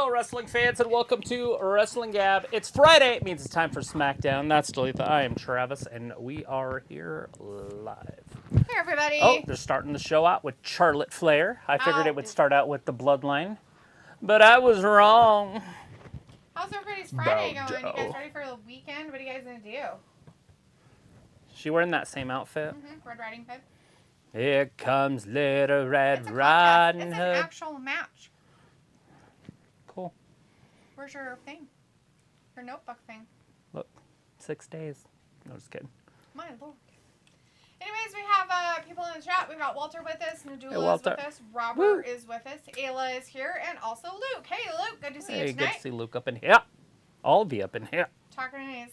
Hello, wrestling fans, and welcome to Wrestling Gab. It's Friday. It means it's time for Smackdown. That's Dalitha. I am Travis, and we are here live. Hey, everybody. Oh, they're starting the show out with Charlotte Flair. I figured it would start out with the Bloodline, but I was wrong. How's everybody's Friday going? You guys ready for the weekend? What are you guys going to do? She wearing that same outfit? Mm-hmm. Red Riding Hood. Here comes Little Red It's Riding Hood. Hood. It's an actual match. Cool. Where's your thing? Your notebook thing? Look, 6 days. No, just kidding. My lord. Anyways, we have people in the chat. We've got Walter with us. Nadula is with us. Robert is with us. Ayla is here. And also Luke. Hey, Luke. Good to see you tonight. Good to see Luke up in here. All of you up in here.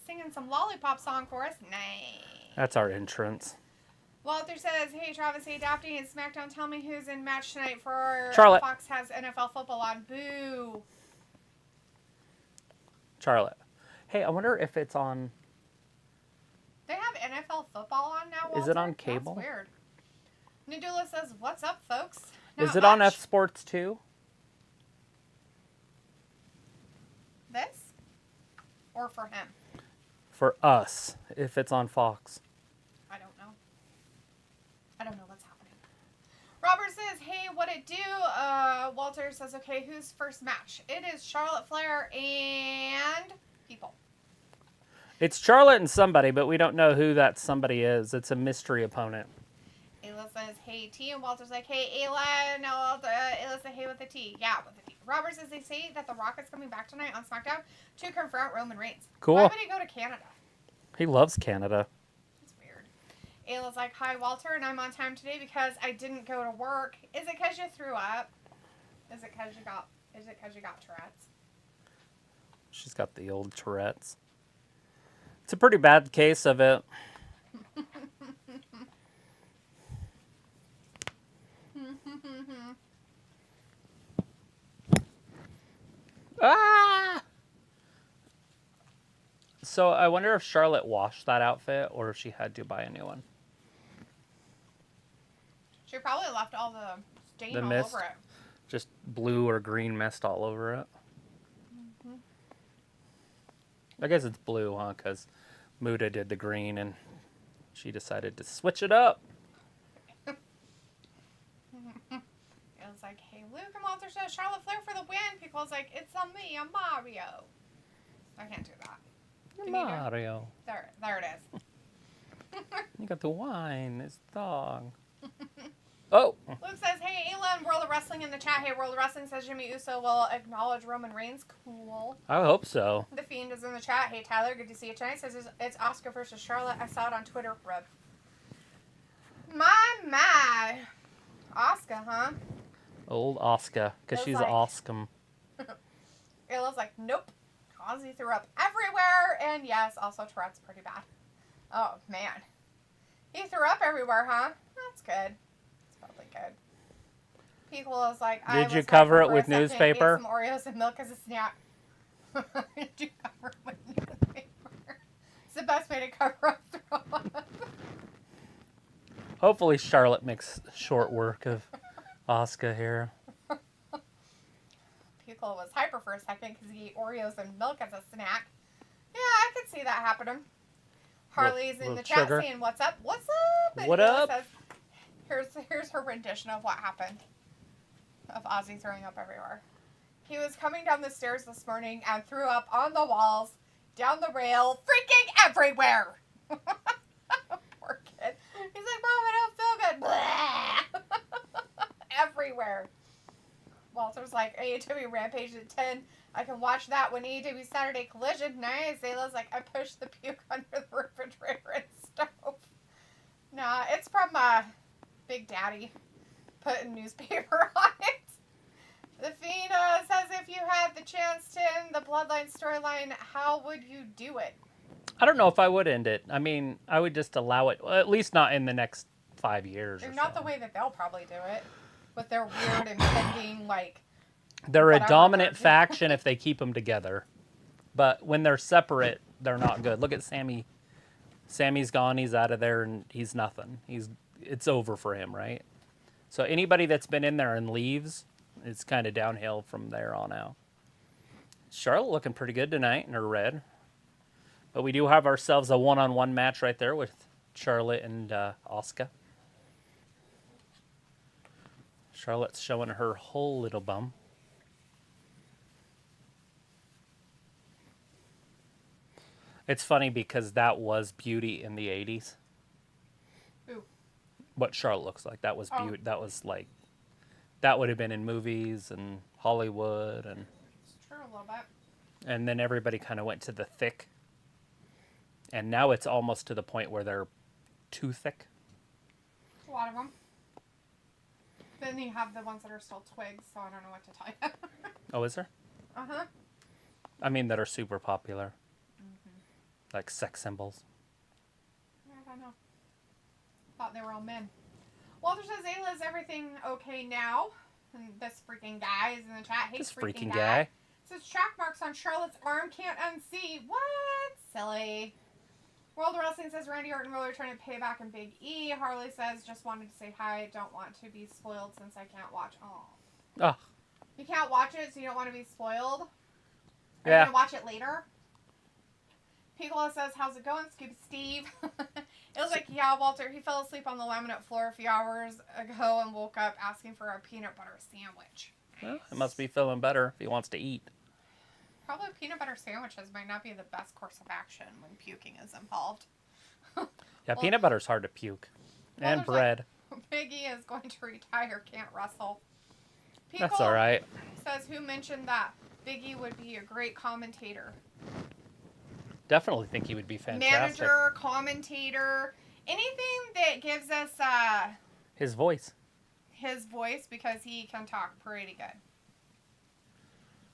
Singing some Lollipop song for us. Nice. That's our entrance. Walter says, hey, Travis, hey, Daphne, and SmackDown, tell me who's in match tonight for Charlotte. Fox has NFL football on. Boo. Charlotte. Hey, I wonder if it's on... They have NFL football on now, Walter? Is it on cable? That's weird. Nadula says, what's up, folks? Is it on F Sports too? This? Or for him? For us, if it's on Fox. I don't know. I don't know what's happening. Robert says, hey, what it do? Walter says, okay, who's first match? It is Charlotte Flair and people. It's Charlotte and somebody, but we don't know who that somebody is. It's a mystery opponent. Ayla says, hey, T. And Walter's like, hey, Ayla. No, Ayla said, hey, with the T. Yeah, with the T. Robert says they say that The Rock is coming back tonight on SmackDown to confront Roman Reigns. Cool. Why would he go to Canada? He loves Canada. That's weird. Ayla's like, hi, Walter, and I'm on time today because I didn't go to work. Is it because you threw up? Is it because you got Tourette's? She's got the old Tourette's. It's a pretty bad case of it. Ah! So I wonder if Charlotte washed that outfit or if she had to buy a new one. She probably left all the stain all mist. over it. Just blue or green mist all over it. Mm-hmm. I guess it's blue, huh? Because Muda did the green and she decided to switch it up. It was like, hey, Luke and Walter says Charlotte Flair for the win. People's like, it's on me, I'm Mario. I can't do that. Mario. There it is. You got the wine, this dog. Oh. Luke says, hey, Ayla and World of Wrestling in the chat. Hey, World of Wrestling says Jimmy Uso will acknowledge Roman Reigns. Cool. I hope so. The Fiend is in the chat. Hey, Tyler, good to see you tonight. Says it's Oscar versus Charlotte. I saw it on Twitter. Rub. My. Oscar, huh? Old Oscar, because she's like, awesome. Ayla's like, nope. Ozzy threw up everywhere. And yes, also Tourette's pretty bad. Oh, man. He threw up everywhere, huh? That's good. That's probably good. People was like, Did you cover it with newspaper? Some Oreos and milk as a snack. Did you cover it with newspaper? It's the best way to cover up throw up. Hopefully Charlotte makes short work of Asuka here. People was hyper for a second because he ate Oreos and milk as a snack. Yeah, I could see that happening. Harley's in the chat saying, what's up? What's up? And what up? Says, here's her rendition of what happened. Of Ozzy throwing up everywhere. He was coming down the stairs this morning and threw up on the walls, down the rail, freaking everywhere. Poor kid. He's like, Mom, I don't feel good. Everywhere. Walter's like, AEW Rampage at 10. I can watch that when AEW Saturday Collision. Nice. Ayla's like, I pushed the puke under the refrigerator and stove. Nah, it's from Big Daddy putting newspaper on it. The Fiend says, if you had the chance to end the Bloodline storyline, how would you do it? I don't know if I would end it. I mean, I would just allow it, well, at least not in the next 5 years. They're not the way that they'll probably do it. With their weird impending, like... They're a dominant faction if they keep them together. But when they're separate, they're not good. Look at Sammy. Sammy's gone. He's out of there, and he's nothing. It's over for him, right? So anybody that's been in there and leaves, it's kind of downhill from there on out. Charlotte looking pretty good tonight in her red. But we do have ourselves a one-on-one match right there with Charlotte and Asuka. Charlotte's showing her whole little bum. It's funny because that was beauty in the 80s. Ooh. What Charlotte looks like. That was beauty. Oh. That was like, that would have been in movies and Hollywood. It's true a little bit. And then everybody kind of went to the thick. And now it's almost to the point where they're too thick. A lot of them. Then you have the ones that are still twigs, so I don't know what to tell you. Oh, is there? Uh-huh. I mean, that are super popular. Like sex symbols. I don't know. Thought they were all men. Walter says, Ayla, is everything okay now? And this freaking guy is in the chat. Hey, This freaking freaking guy. guy. Says track marks on Charlotte's arm can't unsee. What? Silly. World Wrestling says Randy Orton really trying to pay back in Big E. Harley says just wanted to say hi. Don't want to be spoiled since I can't watch. Oh. You can't watch it, so you don't want to be spoiled? Are Yeah. you going to watch it later? Piccolo says, how's it going, Scoop Steve? It was like, yeah, Walter, he fell asleep on the laminate floor a few hours ago and woke up asking for a peanut butter sandwich. Well, it must be feeling better if he wants to eat. Probably peanut butter sandwiches might not be the best course of action when puking is involved. Yeah, Well, peanut butter's hard to puke. well, And there's bread. Biggie is going to retire, can't wrestle. That's all right. Says, who mentioned that Biggie would be a great commentator? Definitely think he would be fantastic. Manager, commentator, anything that gives us His voice. his voice, because he can talk pretty good.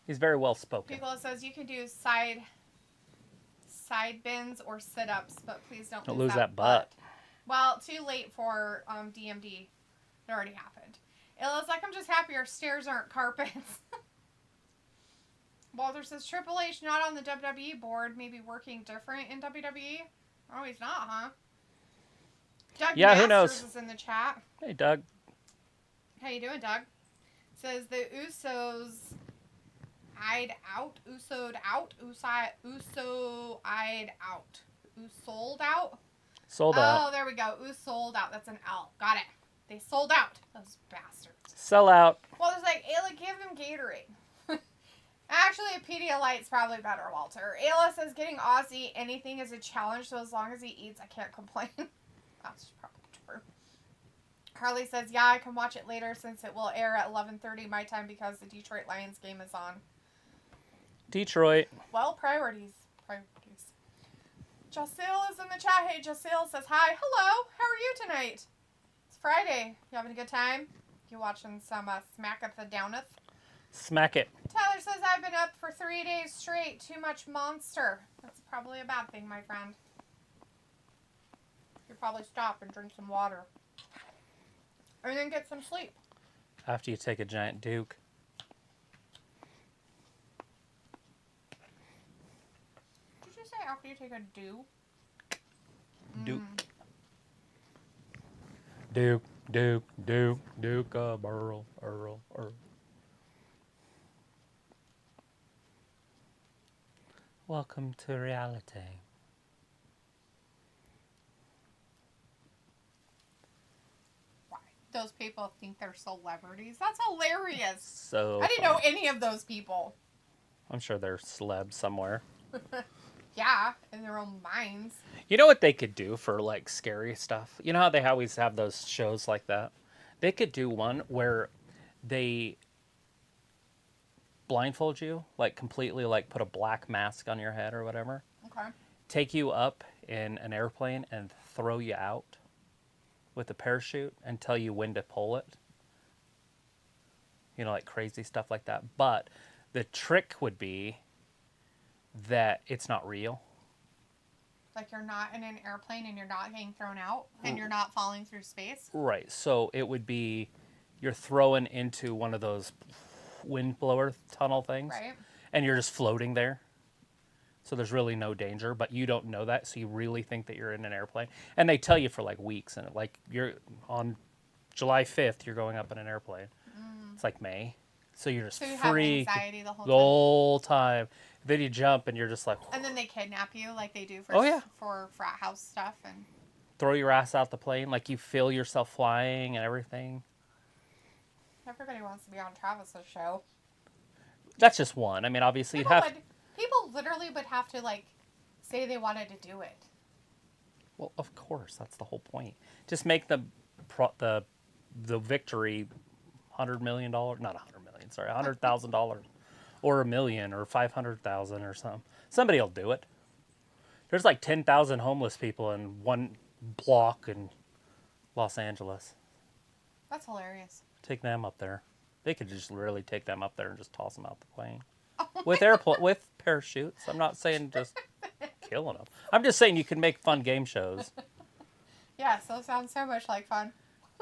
He's very well spoken. Piccolo says you can do side bends or sit-ups, but please don't Don't lose that butt. Well, too late for DMD. It already happened. Illa's like, I'm just happy our stairs aren't carpets. Walter says Triple H not on the WWE board, maybe working different in WWE. Oh, he's not, huh? Doug Yeah, Masters who knows? is in the chat. Hey, Doug. How you doing, Doug? Says the Usos eyed out, Uso'd out, Uso-eyed out. Usold out? Sold out. Oh, there we go. Usold out. That's an L. Got it. They sold out. Those bastards. Sell out. Well, there's like, Ayla, give him Gatorade. Actually, a Pedialyte's probably better, Walter. Ayla says getting Aussie anything is a challenge, so as long as he eats, I can't complain. That's probably true. Harley says, yeah, I can watch it later since it will air at 11:30 my time because the Detroit Lions game is on. Detroit. Well, priorities. Priorities. Jacil is in the chat. Hey, Jacil says, hi. Hello. How are you tonight? It's Friday. You having a good time? You watching some Smack at the Downeth? Smack it. Tyler says, I've been up for 3 days straight. Too much Monster. That's probably a bad thing, my friend. You probably stop and drink some water. And then get some sleep. After you take a giant Duke. Did you say after you take a do? Duke. Duke, Duke, Duke, Duke of Earl. Welcome to reality. Why? Those people think they're celebrities. That's hilarious. So I didn't know any of those people. I'm sure they're celebs somewhere. Yeah, in their own minds. You know what they could do for like scary stuff? You know how they always have those shows like that? They could do one where they blindfold you, like completely like put a black mask on your head or whatever. Okay. Take you up in an airplane and throw you out with a parachute and tell you when to pull it. You know, like crazy stuff like that. But the trick would be that it's not real. Like you're not in an airplane and you're not getting thrown out and you're not falling through space. Right. So it would be you're throwing into one of those windblower tunnel things. Right. And you're just floating there. So there's really no danger, but you don't know that, so you really think that you're in an airplane. And they tell you for like weeks, and like you're on July 5th, you're going up in an airplane. It's like May. So you're just So you have freaking anxiety the the whole time. whole time. Then you jump and you're just like, And then they kidnap you like they do for, Oh, yeah. for frat house stuff. And throw your ass out the plane, like you feel yourself flying and everything. everybody wants to be on Travis's show. That's just one. I mean, obviously People literally would have to, like, say they wanted to do it. Well, of course, that's the whole point. Just make the victory $100 million, not $100 million, sorry, $100,000, or $1 million, or $500,000, or something. Somebody will do it. There's like 10,000 homeless people in one block in Los Angeles. That's hilarious. Take them up there. They could just literally take them up there and just toss them out the plane Oh with parachutes. I'm not saying just killing them. I'm just saying you can make fun game shows. Yeah, so it sounds so much like fun.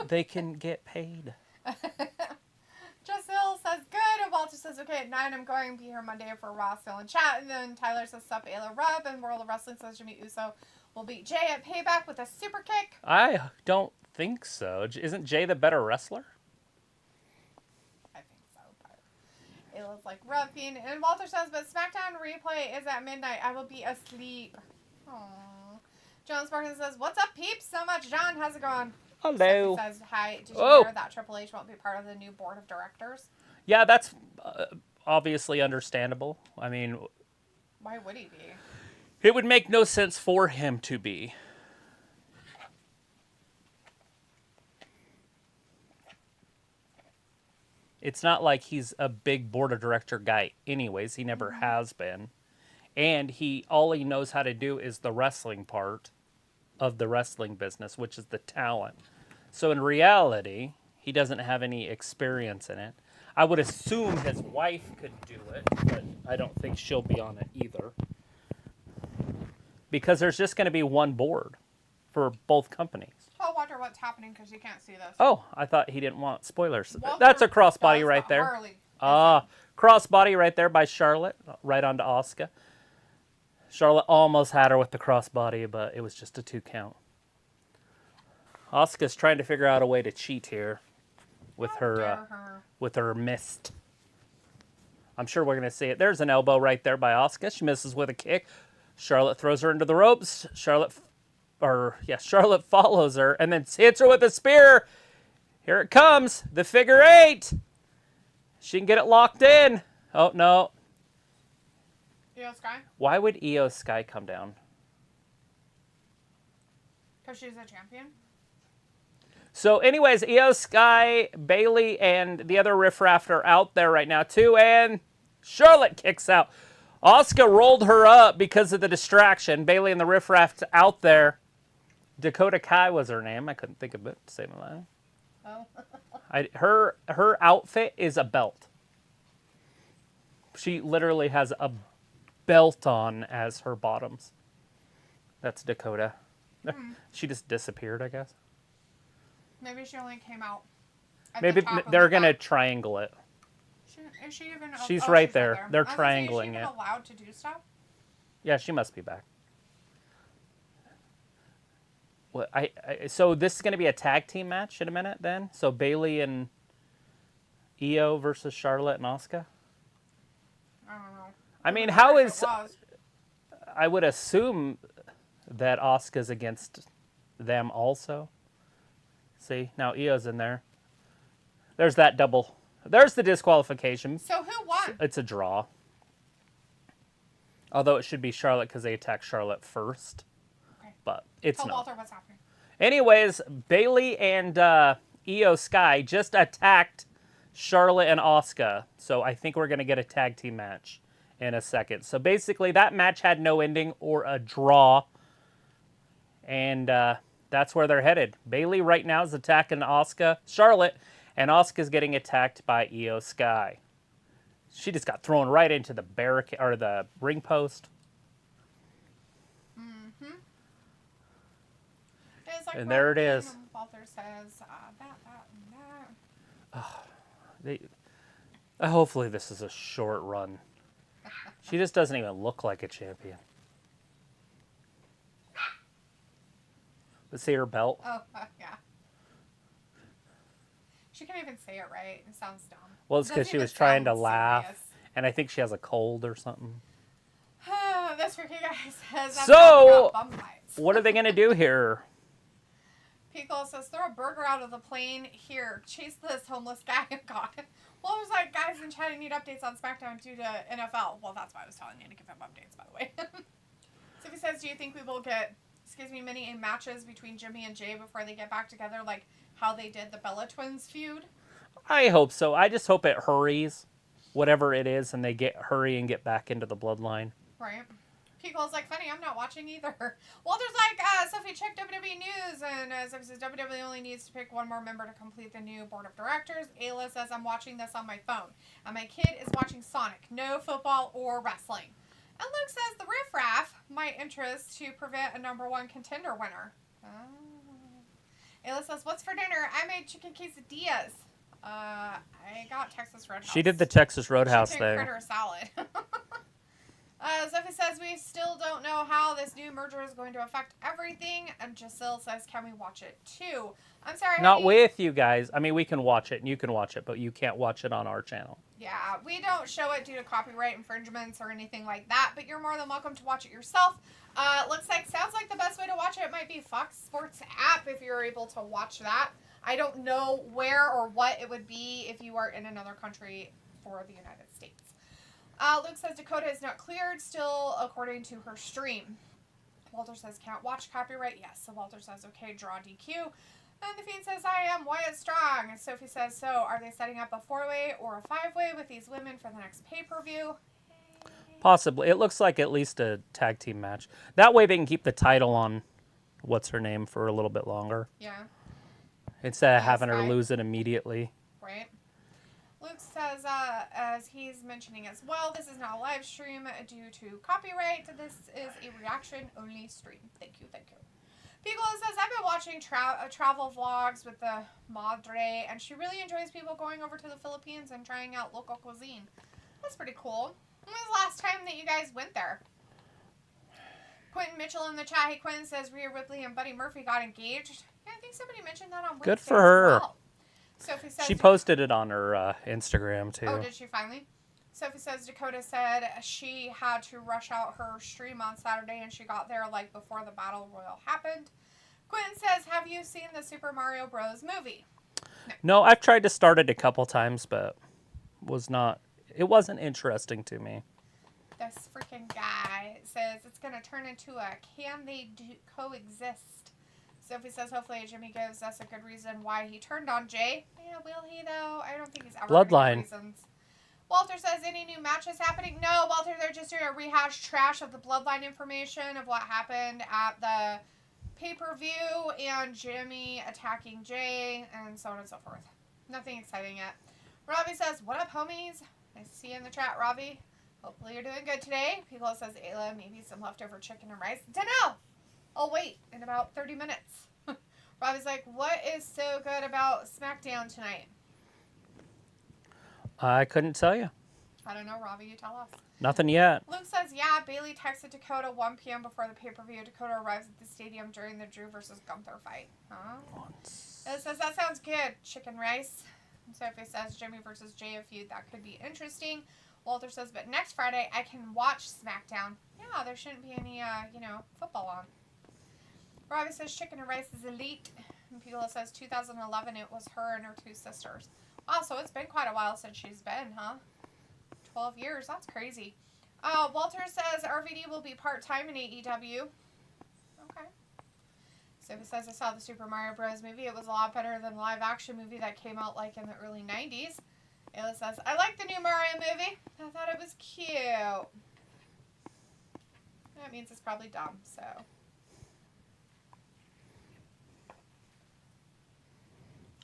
They can get paid. Giselle says good, and Walter says okay at 9. I'm going to be here Monday for Raw still in chat. And then Tyler says sup Ayla Rub, and World of Wrestling says Jimmy Uso will beat Jay at Payback with a super kick. I don't think so. Isn't Jay the better wrestler? I think so, but Ayla's like rubbing. And Walter says, but SmackDown replay is at midnight. I will be asleep. Aww. John Sparkins says, what's up, peeps? So much, John. How's it going? Hello. Says, hi. Did you hear that Triple H won't be part of the new board of directors? Yeah, that's obviously understandable. I mean, why would he be? It would make no sense for him to be. It's not like he's a big board of director guy anyways. He never has been. And all he knows how to do is the wrestling part of the wrestling business, which is the talent. So in reality, he doesn't have any experience in it. I would assume his wife could do it, but I don't think she'll be on it either. Because there's just going to be one board for both companies. Tell Walter what's happening because you can't see this. Oh, I thought he didn't want spoilers. Walter That's a crossbody right there. Harley. Crossbody right there by Charlotte, right onto Asuka. Charlotte almost had her with the crossbody, but it was just a 2 count. Asuka's trying to figure out a way to cheat here with her mist. I'm sure we're going to see it. There's an elbow right there by Asuka. She misses with a kick. Charlotte throws her into the ropes. Charlotte follows her and then hits her with a spear. Here it comes. The figure 8. She can get it locked in. Oh, no. Io Sky? Why would Io Sky come down? Because she's a champion. So anyways, Io Sky, Bayley, and the other riffraff are out there right now too, and Charlotte kicks out. Asuka rolled her up because of the distraction. Bayley and the riffraff's out there. Dakota Kai was her name. I couldn't think of it to save my life. Oh. Her outfit is a belt. She literally has a belt on as her bottoms. That's Dakota. She just disappeared, I guess. Maybe she only came out. Maybe they're going to triangle it. Is she even? She's right there. They're triangling it. Is she even allowed to do stuff? Yeah, she must be back. Well, so this is going to be a tag team match in a minute then? So Bayley and Io versus Charlotte and Asuka? I don't know. I mean, how is... I would assume that Asuka's against them also. See, now Io's in there. There's that double. There's the disqualification. So who won? It's a draw. Although it should be Charlotte because they attacked Charlotte first. Okay. But it's Tell not. Walter what's happening. Anyways, Bayley and Io Sky just attacked Charlotte and Asuka. So I think we're going to get a tag team match in a second. So basically that match had no ending or a draw. And that's where they're headed. Bayley right now is attacking Charlotte, and Asuka's getting attacked by Io Sky. She just got thrown right into the barricade or the ring post. Mm-hmm. Like and there it is. Walter says that. Hopefully this is a short run. She just doesn't even look like a champion. Let's see her belt. Oh, yeah. She can't even say it right. It sounds dumb. Well, it's It because doesn't she even was trying to sound laugh, serious. and I think she has a cold or something. This freaking guy says, I'm So, talking about bum fights. what are they going to do here? Pico says, throw a burger out of the plane. Here, chase this homeless guy. God. Well, it was like, guys in chat need updates on SmackDown due to NFL. Well, that's why I was telling you to give him updates, by the way. So he says, do you think we will get, many matches between Jimmy and Jay before they get back together, like how they did the Bella Twins feud? I hope so. I just hope it hurries, whatever it is, and they hurry and get back into the bloodline. Right. Pico's like, funny, I'm not watching either. Walter's like, Sophie, check WWE News. And Sophie says, WWE only needs to pick one more member to complete the new board of directors. Ayla says, I'm watching this on my phone. And my kid is watching Sonic. No football or wrestling. And Luke says, the riffraff might interest to prevent a number one contender winner. Ayla says, what's for dinner? I made chicken quesadillas. I got Texas Roadhouse. She did the Texas Roadhouse chicken thing. critter salad. Sophie says, we still don't know how this new merger is going to affect everything. And Giselle says, can we watch it too? I'm sorry. Not honey. with you guys. I mean, we can watch it and you can watch it, but you can't watch it on our channel. Yeah, we don't show it due to copyright infringements or anything like that, but you're more than welcome to watch it yourself. Sounds like the best way to watch it might be Fox Sports app if you're able to watch that. I don't know where or what it would be if you are in another country for the United States. Luke says Dakota is not cleared still according to her stream. Walter says can't watch copyright. Yes. So Walter says okay, draw DQ. And the Fiend says I am Wyatt Strong. And Sophie says so are they setting up a 4-way or a 5-way with these women for the next pay-per-view? Possibly. It looks like at least a tag team match. That way they can keep the title on what's her name for a little bit longer. Yeah. Instead of having her Sky. lose it immediately. Right. Luke says, as he's mentioning as well, this is not a live stream due to copyright. This is a reaction-only stream. Thank you, thank you. Piccolo says, I've been watching travel vlogs with the Madre, and she really enjoys people going over to the Philippines and trying out local cuisine. That's pretty cool. When was the last time that you guys went there? Quentin Mitchell in the chat. Hey, Quentin says Rhea Ripley and Buddy Murphy got engaged. Yeah, I think somebody mentioned that on Wednesday. Good for her. As well. Sophie says She posted it on her Instagram, too. Oh, did she finally? Sophie says Dakota said she had to rush out her stream on Saturday and she got there like before the Battle Royal happened. Quentin says, have you seen the Super Mario Bros. Movie? No, I've tried to start it a couple times, but it wasn't interesting to me. This freaking guy says it's going to turn into a can they coexist? Sophie says hopefully Jimmy gives us a good reason why he turned on Jay. Yeah, will he though? I don't think he's ever Bloodline. gonna give reasons. Walter says any new matches happening? No, Walter, they're just doing a rehash trash of the Bloodline information of what happened at the pay-per-view and Jimmy attacking Jay and so on and so forth. Nothing exciting yet. Robbie says, what up, homies? Nice to see you in the chat, Robbie. Hopefully you're doing good today. Piccolo says, Ayla, maybe some leftover chicken and rice. Dunno! I'll wait in about 30 minutes. Robbie's like, what is so good about SmackDown tonight? I couldn't tell you. I don't know, Robbie, you tell us. Nothing yet. Luke says, yeah, Bailey texted Dakota 1 p.m. before the pay-per-view. Dakota arrives at the stadium during the Drew versus Gunther fight. Huh? It says, that sounds good. Chicken rice. Sophie says, Jimmy versus Jay a feud. That could be interesting. Walter says, but next Friday, I can watch SmackDown. Yeah, there shouldn't be any, football on. Robbie says, chicken and rice is elite. And Pila says, 2011, it was her and her 2 sisters. Wow, so it's been quite a while since she's been, huh? 12 years. That's crazy. Walter says RVD will be part-time in AEW. Okay. Sophie says, I saw the Super Mario Bros. Movie. It was a lot better than the live-action movie that came out, like, in the early 90s. Ayla says, I like the new Mario movie. I thought it was cute. That means it's probably dumb, so...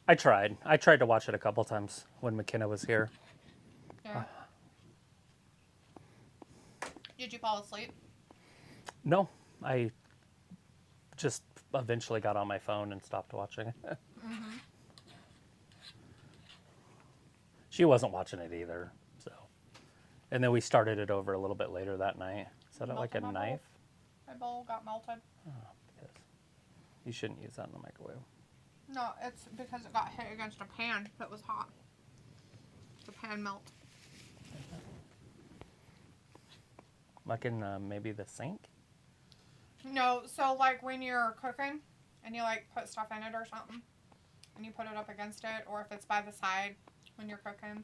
I tried. I tried to watch it a couple times when McKenna was here. Yeah. Did you fall asleep? No, I just eventually got on my phone and stopped watching it. Mm-hmm. She wasn't watching it either, so. And then we started it over a little bit later that night. Is that like a knife? My bowl got melted. Oh, because you shouldn't use that in the microwave. No, it's because it got hit against a pan that was hot. The pan melt. Like in maybe the sink? No, so like when you're cooking and you like put stuff in it or something and you put it up against it, or if it's by the side when you're cooking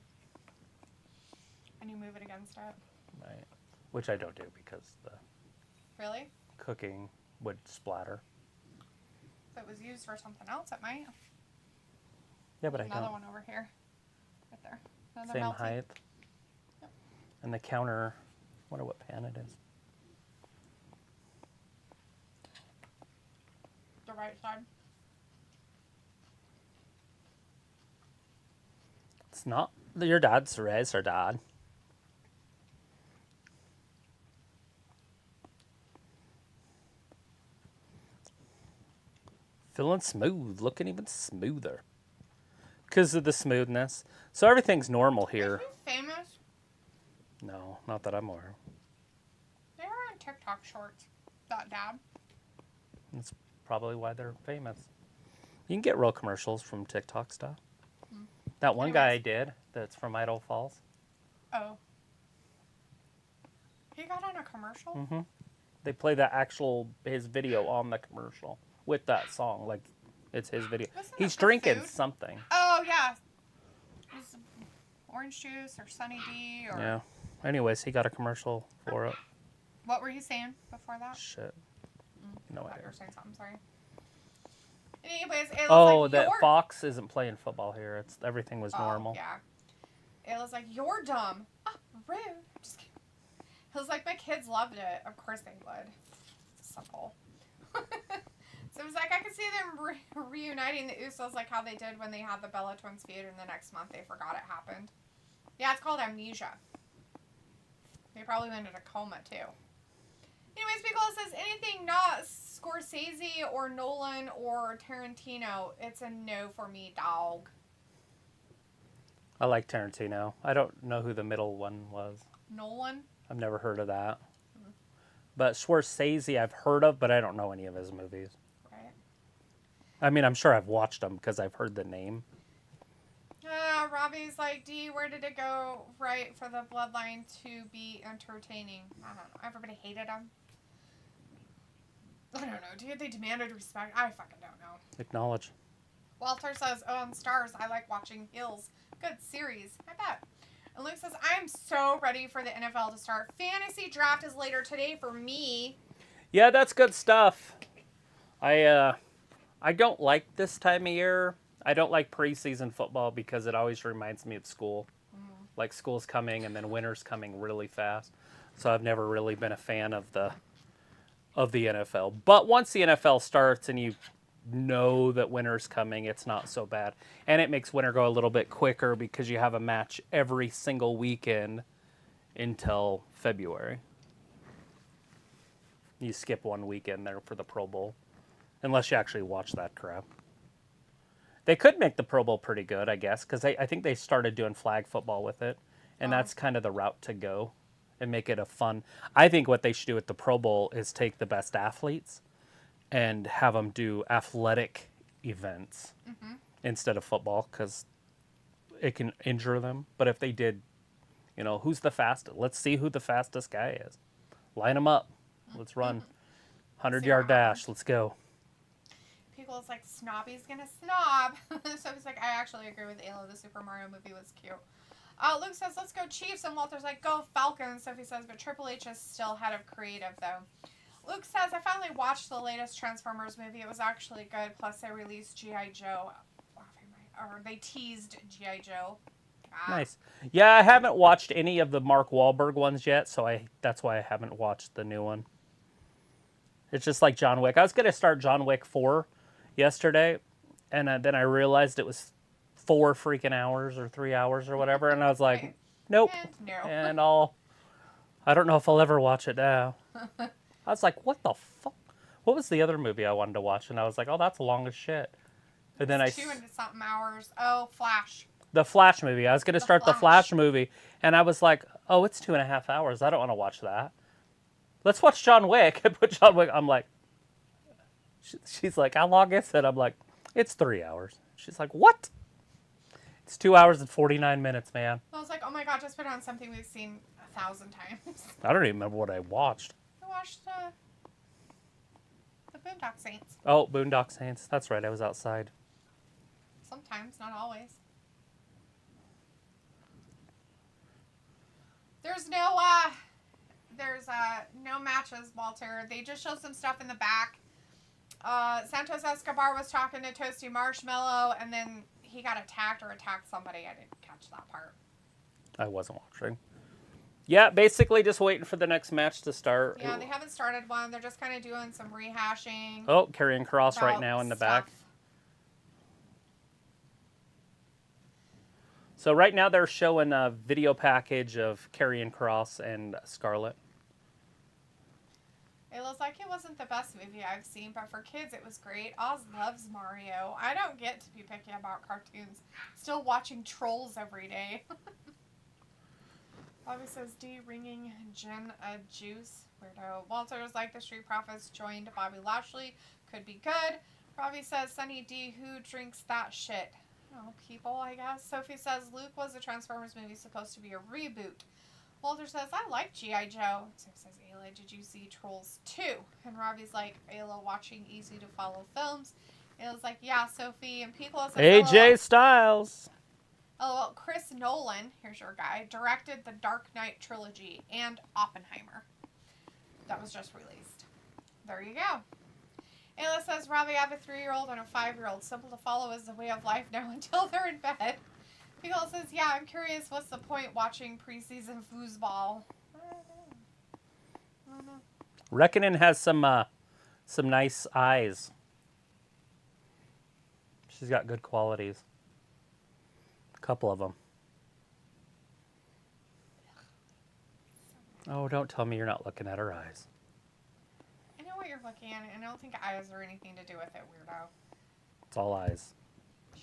and you move it against it. Right. Which I don't do because the Really? cooking would splatter. If it was used for something else, it might. Yeah, but I Another don't. one over here. Right there. Another Same melty. height. Yep. And the counter, I wonder what pan it is. The right side. It's not your dad's Rey's or dad. Feeling smooth, looking even smoother. Because of the smoothness. So everything's normal here. Is he famous? No, not that I'm aware. They were on TikTok shorts. That dad. That's probably why they're famous. You can get real commercials from TikTok stuff. That one guy I did that's from Idaho Falls. Oh. He got on a commercial? Mm-hmm. They play his video on the commercial with that song. Like, it's his video. Wasn't He's it for drinking food? something. Oh, yeah. It was orange juice or Sunny D or... Yeah. Anyways, he got a commercial for it. What were you saying before that? Shit. No I thought idea. you were saying something, sorry. Anyways, it was Oh, like that you're... Fox isn't playing football here. Everything was Oh, normal. yeah. It was like, you're dumb. Oh, rude. Just kidding. It was like, my kids loved it. Of course they would. Simple. So it was like, I could see them reuniting the Usos like how they did when they had the Bella Twins feud, and the next month they forgot it happened. Yeah, it's called amnesia. They probably went into a coma, too. Anyways, Piccolo says, anything not Scorsese or Nolan or Tarantino, it's a no for me, dog. I like Tarantino. I don't know who the middle one was. Nolan? I've never heard of that. But Scorsese I've heard of, but I don't know any of his movies. Right. I mean, I'm sure I've watched them because I've heard the name. Robbie's like, D, where did it go right for the bloodline to be entertaining? I don't know. Everybody hated him. I don't know. They demanded respect. I fucking don't know. Acknowledge. Walter says, oh, on Stars, I like watching Heels. Good series. I bet. And Luke says, I'm so ready for the NFL to start. Fantasy draft is later today for me. Yeah, that's good stuff. I don't like this time of year. I don't like preseason football because it always reminds me of school. Like school's coming and then winter's coming really fast. So I've never really been a fan of the NFL. But once the NFL starts and you know that winter's coming, it's not so bad. And it makes winter go a little bit quicker because you have a match every single weekend until February. You skip one weekend there for the Pro Bowl. Unless you actually watch that crap. They could make the Pro Bowl pretty good, I guess, because I think they started doing flag football with it. And that's kind of the route to go and make it a fun. I think what they should do at the Pro Bowl is take the best athletes and have them do athletic events instead of football because it can injure them. But if they did, who's the fastest? Let's see who the fastest guy is. Line them up. Let's run. 100-yard dash. Let's go. People's like, Snobby's gonna snob. So he's like, I actually agree with Ayla. The Super Mario movie was cute. Luke says, let's go Chiefs. And Walter's like, go Falcons. Sophie says, but Triple H is still head of creative, though. Luke says, I finally watched the latest Transformers movie. It was actually good. Plus, they released G.I. Joe. Or they teased G.I. Joe. Nice. Yeah, I haven't watched any of the Mark Wahlberg ones yet, so that's why I haven't watched the new one. It's just like John Wick. I was going to start John Wick 4 yesterday, and then I realized it was 4 freaking hours or 3 hours or whatever, and I was like, nope. No. And I don't know if I'll ever watch it now. I was like, what the fuck? What was the other movie I wanted to watch? And I was like, oh, that's long as shit. And then 200-something hours. Oh, Flash. The Flash movie. I was going to start the Flash movie, and I was like, oh, it's 2.5 hours. I don't want to watch that. Let's watch John Wick. I put John Wick. I'm like, she's like, how long is it? I'm like, It's 3 hours. She's like, what? It's 2 hours and 49 minutes, man. I was like, oh my god, just put on something we've seen 1,000 times. I don't even remember what I watched. I watched the Boondock Saints. Oh, Boondock Saints. That's right. I was outside. Sometimes, not always. There's no matches, Walter. They just show some stuff in the back. Santos Escobar was talking to Toasty Marshmallow, and then he got attacked somebody. I didn't catch that part. I wasn't watching. Yeah, basically just waiting for the next match to start. Yeah, they haven't started one. They're just kind of doing some rehashing. Oh, Karrion Kross right now in the back. So right now they're showing a video package of Karrion Kross and Scarlett. It looks like it wasn't the best movie I've seen, but for kids it was great. Oz loves Mario. I don't get to be picky about cartoons. Still watching Trolls every day. Bobby says, D ringing gin a juice. Weirdo. Walter's like the Street Profits joined Bobby Lashley. Could be good. Robbie says, Sunny D, who drinks that shit? Oh, people, I guess. Sophie says, Luke was the Transformers movie supposed to be a reboot. Walter says, I like G.I. Joe. So says, Ayla, did you see Trolls 2? And Robbie's like, Ayla watching easy to follow films. Ayla's like, yeah, Sophie. And Piccolo says, AJ Styles. Oh, well, Chris Nolan, here's your guy, directed the Dark Knight trilogy and Oppenheimer. That was just released. There you go. Ayla says, Robbie, I have a 3-year-old and a 5-year-old. Simple to follow is the way of life now until they're in bed. Piccolo says, yeah, I'm curious, what's the point watching preseason foosball? I don't know. Reckoning has some nice eyes. She's got good qualities. A couple of them. Oh, don't tell me you're not looking at her eyes. I know what you're looking at, and I don't think eyes are anything to do with it, weirdo. It's all eyes.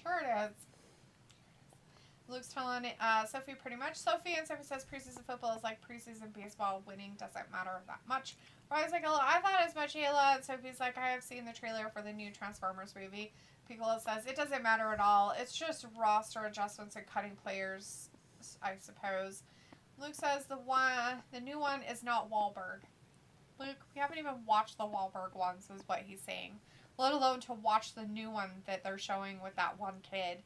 Sure it is. Luke's telling Sophie pretty much. Sophie and Sophie says preseason football is like preseason baseball. Winning doesn't matter that much. Ryan's like, oh, I thought as much, Ayla. And Sophie's like, I have seen the trailer for the new Transformers movie. Piccolo says, it doesn't matter at all. It's just roster adjustments and cutting players, I suppose. Luke says the new one is not Wahlberg. Luke, we haven't even watched the Wahlberg ones, is what he's saying. Let alone to watch the new one that they're showing with that one kid.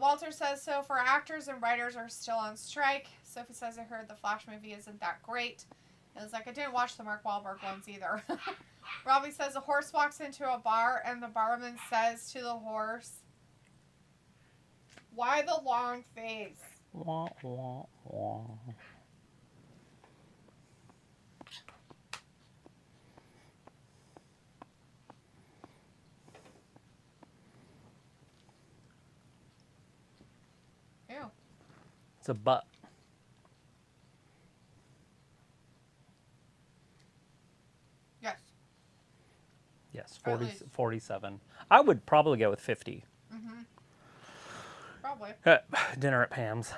Walter says, so for actors and writers are still on strike. Sophie says, I heard the Flash movie isn't that great. It was like, I didn't watch the Mark Wahlberg ones either. Robbie says, a horse walks into a bar and the barman says to the horse, why the long face? Wah, wah, wah. Ew. It's a butt. Yes. Yes, Or at 40, least. 47. I would probably go with 50. Mm-hmm. Probably. Dinner at Pam's.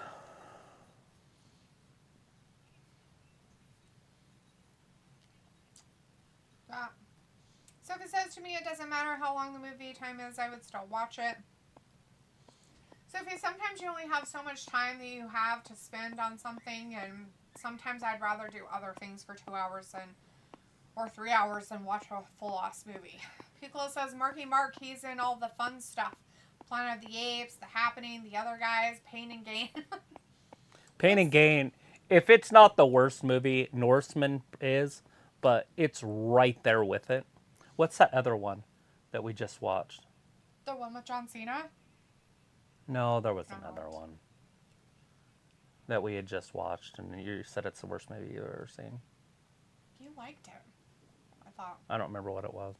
Sophie says to me, it doesn't matter how long the movie time is, I would still watch it. Sophie, sometimes you only have so much time that you have to spend on something, and sometimes I'd rather do other things for 2 hours or 3 hours than watch a full-ass movie. Piccolo says, Marky Mark, he's in all the fun stuff. Planet of the Apes, The Happening, the other guys, Pain and Gain. Pain and Gain. If it's not the worst movie, Norseman is, but it's right there with it. What's that other one that we just watched? The one with John Cena? No, there was another one that we had just watched, and you said it's the worst movie you've ever seen. You liked it, I thought. I don't remember what it was.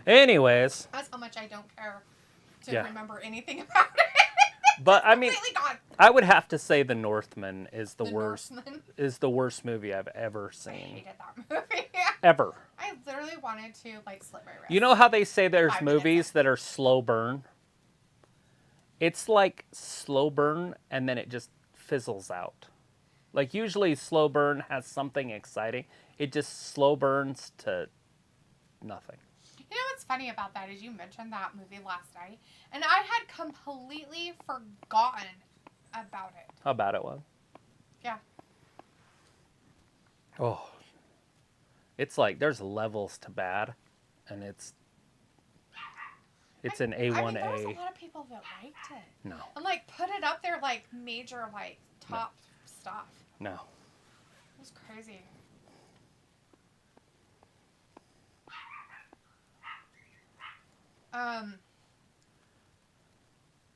Anyways. That's how much I don't care to Yeah. remember anything about it. But I mean, Completely gone. I would have to say The Northman is the worst. Norseman. Is the worst movie I've ever I seen. hated that movie. Ever. I literally wanted to slit my wrist. You know how they say there's 5 minutes movies in. that are slow burn? It's like slow burn and then it just fizzles out. Like usually slow burn has something exciting. It just slow burns to nothing. You know what's funny about that is you mentioned that movie last night, and I had completely forgotten about it. How bad it was. Yeah. Oh. It's like there's levels to bad, and it's an A1A. I mean, there was a lot of people that liked it. No. And like put it up there like major like top stuff. No. It was crazy.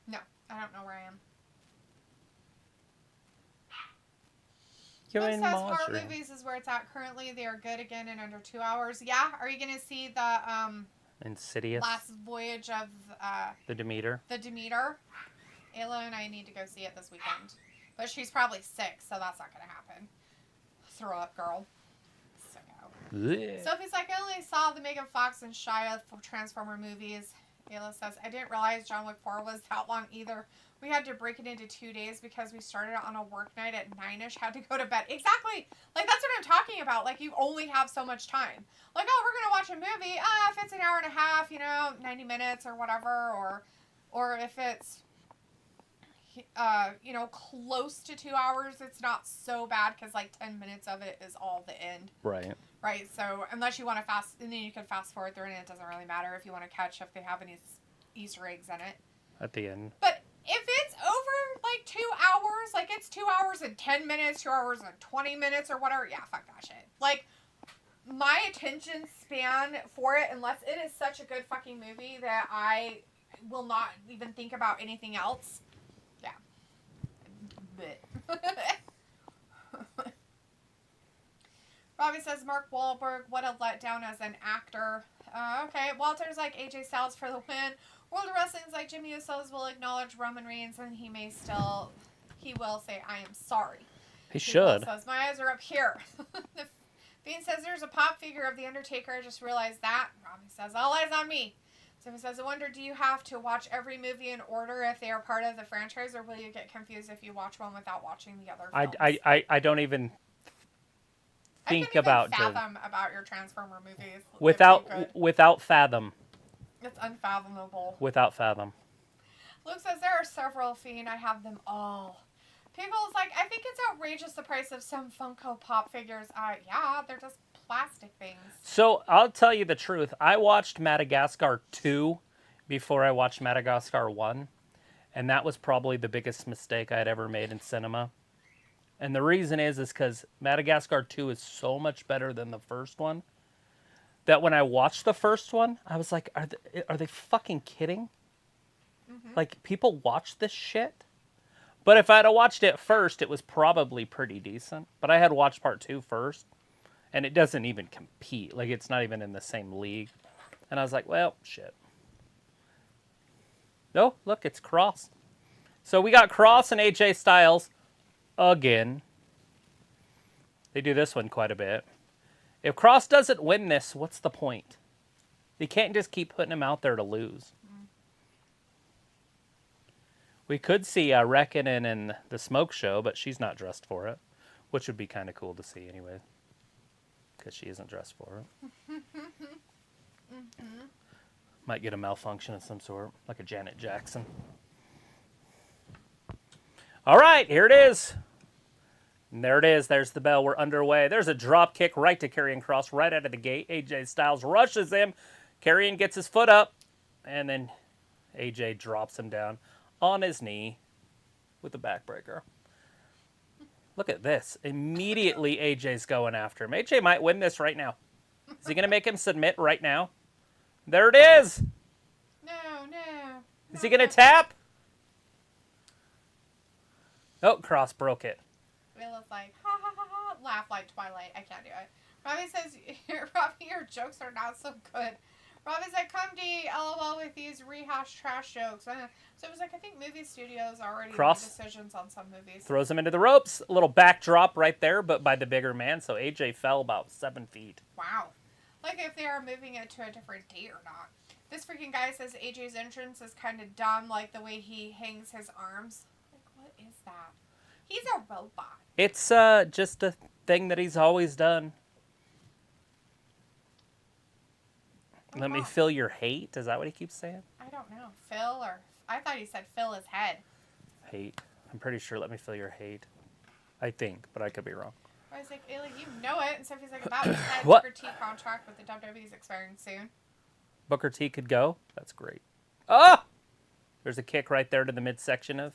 No, I don't know where I am. You're Luke in says horror Montreal. movies is where it's at currently. They are good again in under 2 hours. Yeah, are you gonna see the Insidious. last voyage of The Demeter. the Demeter? Ayla and I need to go see it this weekend, but she's probably sick, so that's not gonna happen. Throw up, girl. Sicko. Blech. Sophie's like, I only saw the Megan Fox and Shia Transformer movies. Ayla says, I didn't realize John Wick 4 was that long either. We had to break it into 2 days because we started on a work night at 9-ish, had to go to bed. Exactly. Like, that's what I'm talking about. Like, you only have so much time. Like, oh, we're going to watch a movie. If it's an hour and a half, 90 minutes or whatever, or if it's, close to 2 hours, it's not so bad because, like, 10 minutes of it is all the end. Right. Right, so unless you want to fast, and then you can fast forward through it, and it doesn't really matter if you want to catch if they have any Easter eggs in it. At the end. But if it's over, like, 2 hours, like, it's 2 hours and 10 minutes, 2 hours and 20 minutes, or whatever, yeah, fuck that shit. Like, my attention span for it, unless it is such a good fucking movie that I will not even think about anything else, yeah. Robbie says Mark Wahlberg, what a letdown as an actor. Okay, Walter's like AJ Styles for the win. World Wrestling's like Jimmy Usos will acknowledge Roman Reigns and he will say, I am sorry. He should. Says, my eyes are up here. Bean says there's a pop figure of The Undertaker. I just realized that. Robbie says, all eyes on me. So he says, I wonder, do you have to watch every movie in order if they are part of the franchise, or will you get confused if you watch one without watching the other films? I don't even think I can't about even fathom about your Transformer movies. without fathom. It's unfathomable. Without fathom. Luke says there are several, Fiend. I have them all. People's like, I think it's outrageous the price of some Funko Pop figures. Yeah, they're just plastic things. So I'll tell you the truth. I watched Madagascar 2 before I watched Madagascar 1, and that was probably the biggest mistake I had ever made in cinema. And the reason is because Madagascar 2 is so much better than the first one that when I watched the first one, I was like, are they fucking kidding? Mm-hmm. Like, people watch this shit? But if I had watched it first, it was probably pretty decent. But I had watched part 2 first, and it doesn't even compete. Like, it's not even in the same league. And I was like, well, shit. No, look, it's Kross. So we got Kross and AJ Styles again. They do this one quite a bit. If Kross doesn't win this, what's the point? They can't just keep putting him out there to lose. We could see Reckoning in the Smoke Show, but she's not dressed for it, which would be kind of cool to see anyway, because she isn't dressed for it. Might get a malfunction of some sort, like a Janet Jackson. All right, here it is. And there it is. There's the bell. We're underway. There's a drop kick right to Karrion Kross right out of the gate. AJ Styles rushes him. Karrion gets his foot up, and then AJ drops him down on his knee with the backbreaker. Look at this. Immediately, AJ's going after him. AJ might win this right now. Is he going to make him submit right now? There it is. No. Is he going to tap? Oh, Kross broke it. Layla's like, ha ha ha ha, laugh like Twilight. I can't do it. Robbie says, Robbie, your jokes are not so good. Robbie said, come D, LOL with these rehashed trash jokes. So it was like, I think movie studios already made decisions on some movies. Throws him into the ropes. A little backdrop right there, but by the bigger man. So AJ fell about 7 feet. Wow. Like if they are moving it to a different date or not. This freaking guy says AJ's entrance is kind of dumb, like the way he hangs his arms. Like, what is that? He's a robot. It's just a thing that he's always done. Let me feel your hate. Is that what he keeps saying? I don't know. Phil or... I thought he said fill his head. Hate. I'm pretty sure let me feel your hate. I think, but I could be wrong. I was like, Ayla, you know it. And Sophie's like, about his head. What? Booker T contract with the WWE's expiring soon. Booker T could go? That's great. Ah! There's a kick right there to the midsection of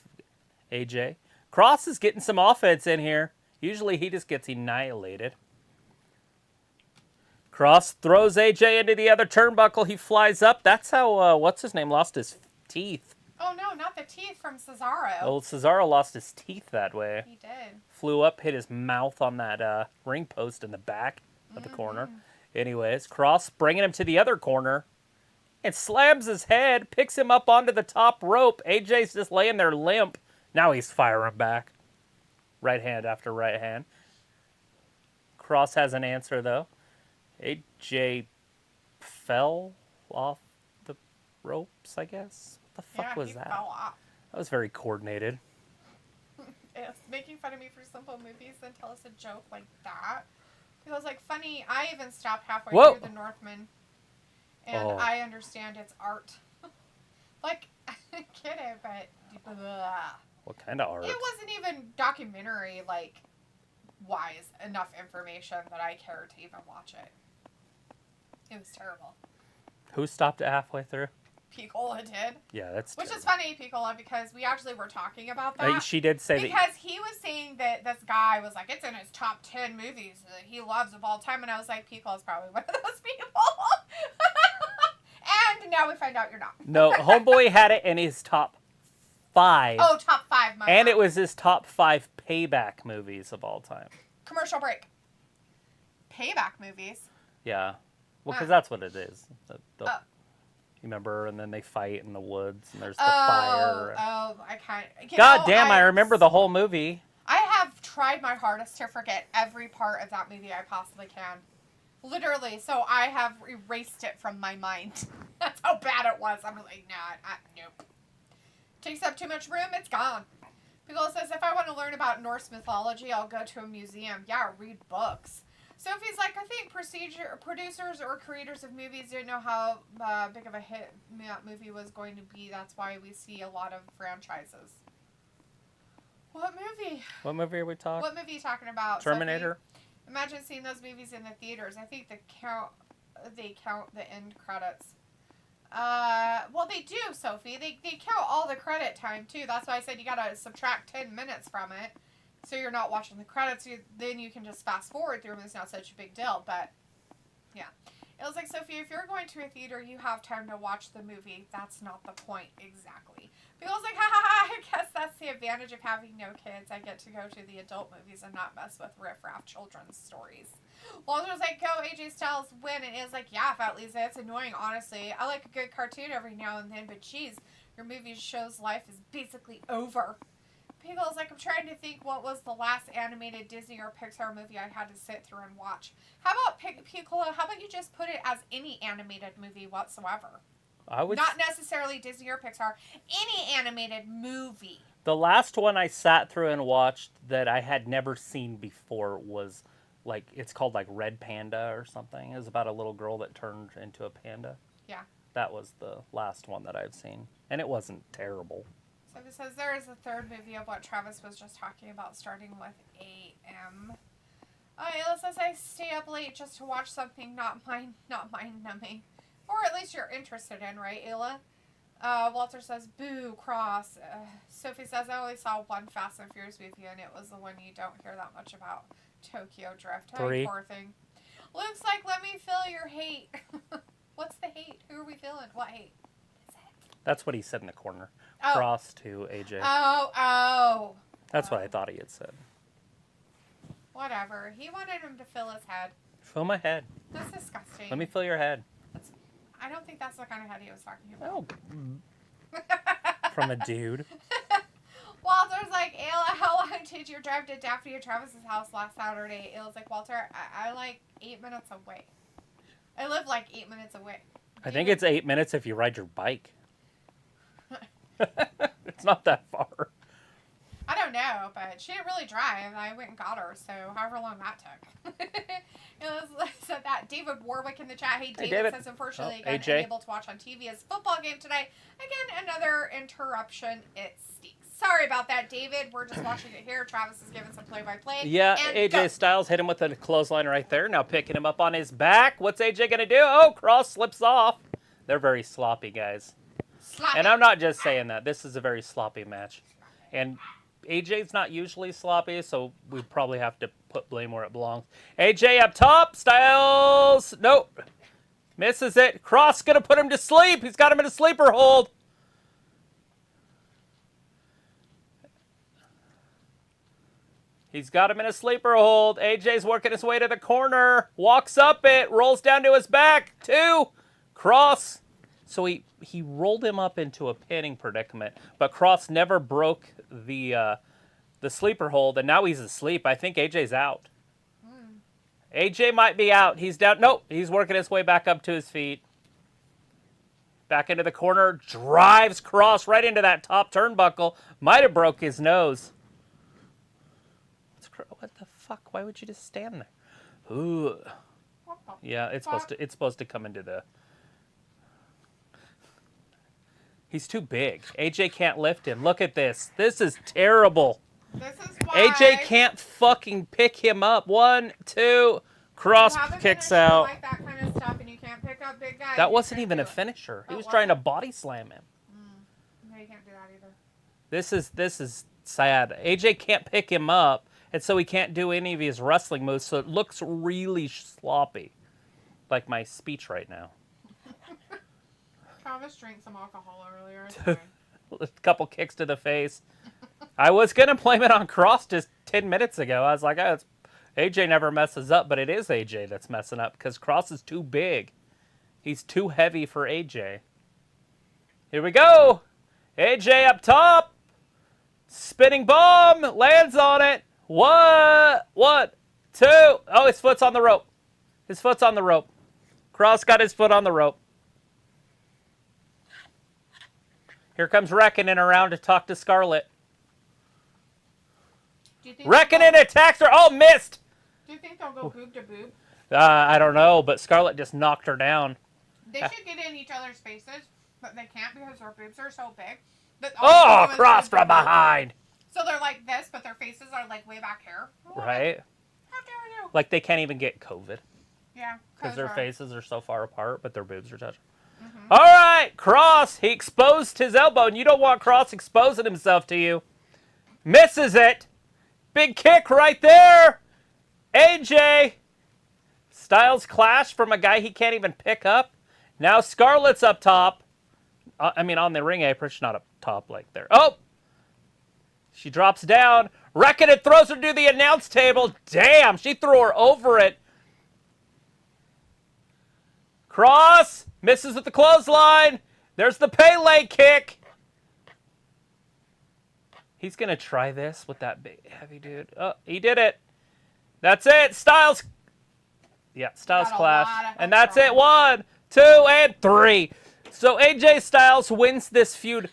AJ. Kross is getting some offense in here. Usually he just gets annihilated. Kross throws AJ into the other turnbuckle. He flies up. That's how, what's-his-name lost his teeth. Oh, no, not the teeth from Cesaro. Old Cesaro lost his teeth that way. He did. Flew up, hit his mouth on that ring post in the back of the corner. Anyways, Kross bringing him to the other corner and slams his head, picks him up onto the top rope. AJ's just laying there limp. Now he's firing back. Right hand after right hand. Kross has an answer, though. AJ fell off the ropes, I guess. What the fuck was that? Fell off. That was very coordinated. It's making fun of me for simple movies and tell us a joke like that. Because, like, funny, I even stopped halfway through The Northman. And I understand it's art. Like, I get it, but... What kind of art? It wasn't even documentary, like, wise enough information that I cared to even watch it. It was terrible. Who stopped it halfway through? Piccola did. Yeah, that's Which terrible. is funny, Piccola, because we actually were talking about that. She did say because he was saying that this guy was like, it's in his top 10 movies that he loves of all time. And I was like, Piccola's probably one of those people. And now we find out you're not. No, Homeboy had it in his top 5. Oh, top 5. And it was his top 5 payback movies of all time. Commercial break. Payback movies? Yeah. Well, because that's what it is. You remember? And then they fight in the woods, and there's the fire. Oh, I can't. God damn, I remember the whole movie. I have tried my hardest to forget every part of that movie I possibly can. Literally. So I have erased it from my mind. That's how bad it was. I'm like, nope. Takes up too much room, it's gone. People says, if I want to learn about Norse mythology, I'll go to a museum. Yeah, read books. Sophie's like, I think producers or creators of movies didn't know how big of a hit that movie was going to be. That's why we see a lot of franchises. What movie? What movie are we talking? What movie are you talking about? Terminator? Sophie? Imagine seeing those movies in the theaters. I think they count the end credits. Well, they do, Sophie. They count all the credit time, too. That's why I said you gotta subtract 10 minutes from it. So you're not watching the credits. Then you can just fast forward through them. It's not such a big deal. But, yeah. It was like, Sophie, if you're going to a theater, you have time to watch the movie. That's not the point, exactly. People was like, I guess that's the advantage of having no kids. I get to go to the adult movies and not mess with riff-raff children's stories. Walter was like, go AJ Styles win. And it was like, yeah, Fat Lisa, it's annoying, honestly. I like a good cartoon every now and then, but geez, your movie show's life is basically over. People was like, I'm trying to think what was the last animated Disney or Pixar movie I had to sit through and watch. How about Piccola? How about you just put it as any animated movie whatsoever? Not necessarily Disney or Pixar. Any animated movie. The last one I sat through and watched that I had never seen before was, like, it's called, like, Red Panda or something. It was about a little girl that turned into a panda. Yeah. That was the last one that I've seen. And it wasn't terrible. So it says there is a third movie of what Travis was just talking about, starting with AM. Ayla says I stay up late just to watch something not mind numbing. Or at least you're interested in, right, Ayla? Walter says, boo, Kross. Sophie says, I only saw one Fast and Furious movie, and it was the one you don't hear that much about, Tokyo Drift. 3. Poor thing. Looks like, let me feel your hate. What's the hate? Who are we feeling? What hate? That's what he said in the corner. Oh. Kross to AJ. Oh. That's what I thought he had said. Whatever. He wanted him to fill his head. Fill my head. That's disgusting. Let me fill your head. I don't think that's the kind of head he was talking Oh. about. From a dude. Walter's like, Ayla, how long did you drive to Daphne or Travis's house last Saturday? Ayla's like, Walter, I like 8 minutes away. I live like 8 minutes away. I think it's 8 minutes if you ride your bike. It's not that far. I don't don't know, but she didn't really drive. I went and got her, so however long that took. So that David Warwick in the chat. Hey, David says, unfortunately, again, unable to watch on TV his football game tonight. Again, another interruption. It stinks. Sorry about that, David. We're just watching it here. Travis is giving some play-by-play. Yeah, AJ Styles hit him with a clothesline right there. Now picking him up on his back. What's AJ going to do? Oh, Kross slips off. They're very sloppy, guys. Sloppy. And I'm not just saying that. This is a very sloppy match. And AJ's not usually sloppy, so we probably have to put blame where it belongs. AJ up top. Styles. Nope. Misses it. Kross going to put him to sleep. He's got him in a sleeper hold. He's got him in a sleeper hold. AJ's working his way to the corner. Walks up it. Rolls down to his back. 2. Kross. So he rolled him up into a pinning predicament. But Kross never broke the sleeper hold. And now he's asleep. I think AJ's out. AJ might be out. He's down. Nope. He's working his way back up to his feet. Back into the corner. Drives Kross right into that top turnbuckle. Might have broke his nose. What the fuck? Why would you just stand there? Ooh. Yeah, it's supposed to come into the... He's too big. AJ can't lift him. Look at this. This is terrible. This is why AJ can't fucking pick him up. 1, 2, Kross kicks out. Like that kind of stuff, and you can't pick up big guys. That wasn't even a finisher. He was trying to body slam him. No, you can't do that either. This is sad. AJ can't pick him up. And so he can't do any of his wrestling moves, so it looks really sloppy. Like my speech right now. Travis drank some alcohol earlier. A couple kicks to the face. I was going to blame it on Kross just 10 minutes ago. I was like, oh, AJ never messes up, but it is AJ that's messing up because Kross is too big. He's too heavy for AJ. Here we go. AJ up top. Spinning bomb. Lands on it. What? 1, 2. Oh, his foot's on the rope. His foot's on the rope. Kross got his foot on the rope. Here comes Reckoning around to talk to Scarlett. Reckoning attacks her. Oh, missed. Do you think they'll go boob to boob? I don't know, but Scarlett just knocked her down. They should get in each other's faces, but they can't because their boobs are so big. Oh, Kross from behind. So they're like this, but their faces are like way back here. Right. How dare you? Like they can't even get COVID. Yeah. Because their faces are so far apart, but their boobs are touching. All right, Kross. He exposed his elbow, and you don't want Kross exposing himself to you. Misses it. Big kick right there. AJ. Styles clash from a guy he can't even pick up. Now Scarlett's up top. I mean, on the ring apron. She's not up top like there. Oh. She drops down. Reckoning throws her to the announce table. Damn, she threw her over it. Kross misses with the clothesline. There's the Pele kick. He's going to try this with that big, heavy dude. Oh, he did it. That's it. Styles. Yeah, Styles clash. And that's it. 1, 2, and 3. So AJ Styles wins this feud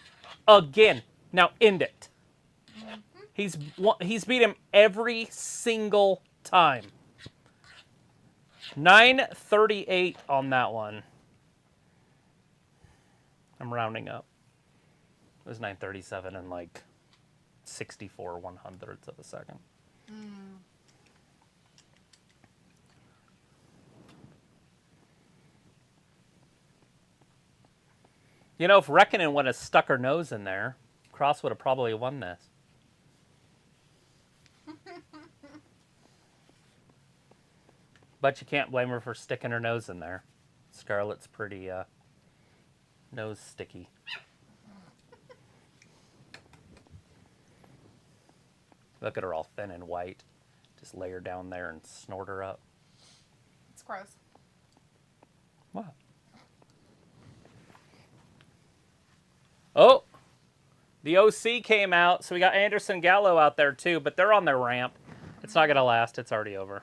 again. Now end it. He's beat him every single time. 9:38 on that one. I'm rounding up. It was 9:37 and like 64 1/100ths of a second. You know, if Reckoning would have stuck her nose in there, Kross would have probably won this. But you can't blame her for sticking her nose in there. Scarlett's pretty nose sticky. Look at her all thin and white. Just lay her down there and snort her up. It's gross. What? Oh! The OC came out, so we got Anderson Gallo out there too, but they're on their ramp. It's not going to last. It's already over.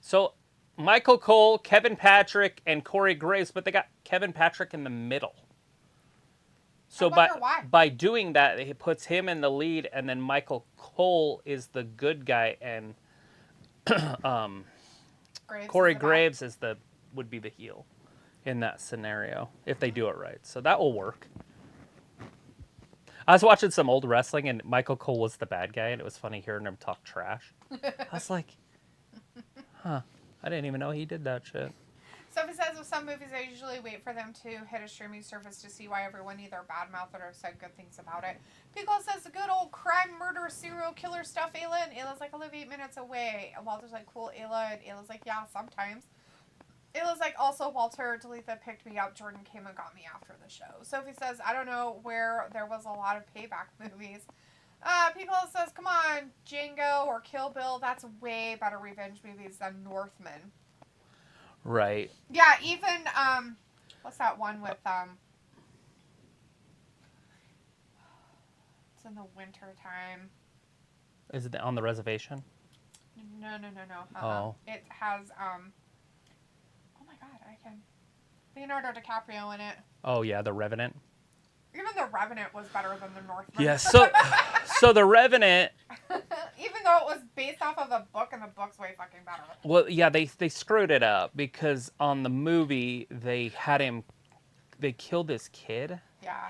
So, Michael Cole, Kevin Patrick, and Corey Graves, but they got Kevin Patrick in the middle. So wonder why. by doing that, it puts him in the lead, and then Michael Cole is the good guy, and Corey Graves would be the heel in that scenario if they do it right. So that will work. I was watching some old wrestling, and Michael Cole was the bad guy, and it was funny hearing him talk trash. I was like, huh, I didn't even know he did that shit. Sophie says with some movies, I usually wait for them to hit a streaming service to see why everyone either badmouthed it or said good things about it. Pico says the good old crime, murder, serial killer stuff, Ayla. And Ayla's like, I live 8 minutes away. And Walter's like, cool, Ayla. And Ayla's like, yeah, sometimes. Ayla's like, also, Walter, Talitha picked me up. Jordan came and got me after the show. Sophie says, I don't know where there was a lot of payback movies. Pico says, come on, Django or Kill Bill. That's way better revenge movies than Northman. Right. Yeah, even, what's that one with, it's in the winter time. Is it on the reservation? No. Oh. It has, oh my god, Leonardo DiCaprio in it. Oh, yeah, The Revenant. Even The Revenant was better than The Northman. Yeah, so The Revenant... Even though it was based off of a book, and the book's way fucking better. Well, yeah, they screwed it up, because on the movie, they killed this kid. Yeah.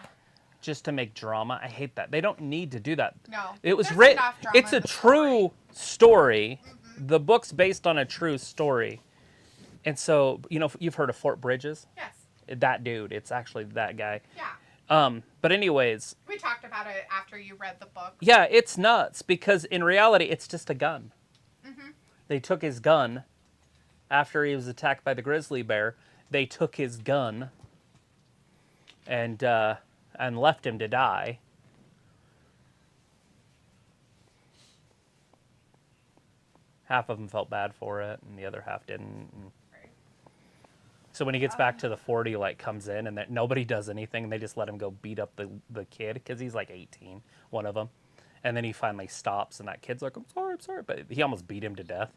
Just to make drama. I hate that. They don't need to do that. No. It was written. It's a true story. Mm-hmm. The book's based on a true story. And so, you've heard of Fort Bridges? Yes. That dude. It's actually that guy. Yeah. But anyways. We talked about it after you read the book. Yeah, it's nuts because in reality, it's just a gun. Mm-hmm. They took his gun after he was attacked by the grizzly bear. They took his gun and left him to die. Half of them felt bad for it, and the other half didn't. So when he gets back to the fort, he comes in, and nobody does anything. And they just let him go beat up the kid because he's 18, one of them. And then he finally stops, and that kid's like, I'm sorry. But he almost beat him to death.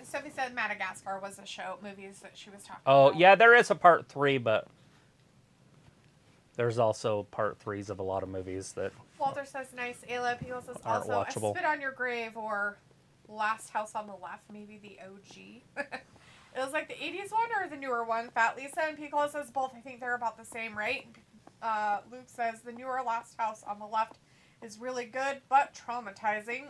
Sophie said Madagascar was the movies that she was talking about. Oh, about. yeah, there is a part 3, but there's also part 3s of a lot of movies that Walter says, nice. Ayla Peel says, aren't also, watchable. I Spit on Your Grave or Last House on the Left, maybe the OG. It was like the 80s one or the newer one? Fat Lisa and Piccolo says both. I think they're about the same, right? Luke says the newer Last House on the Left is really good, but traumatizing.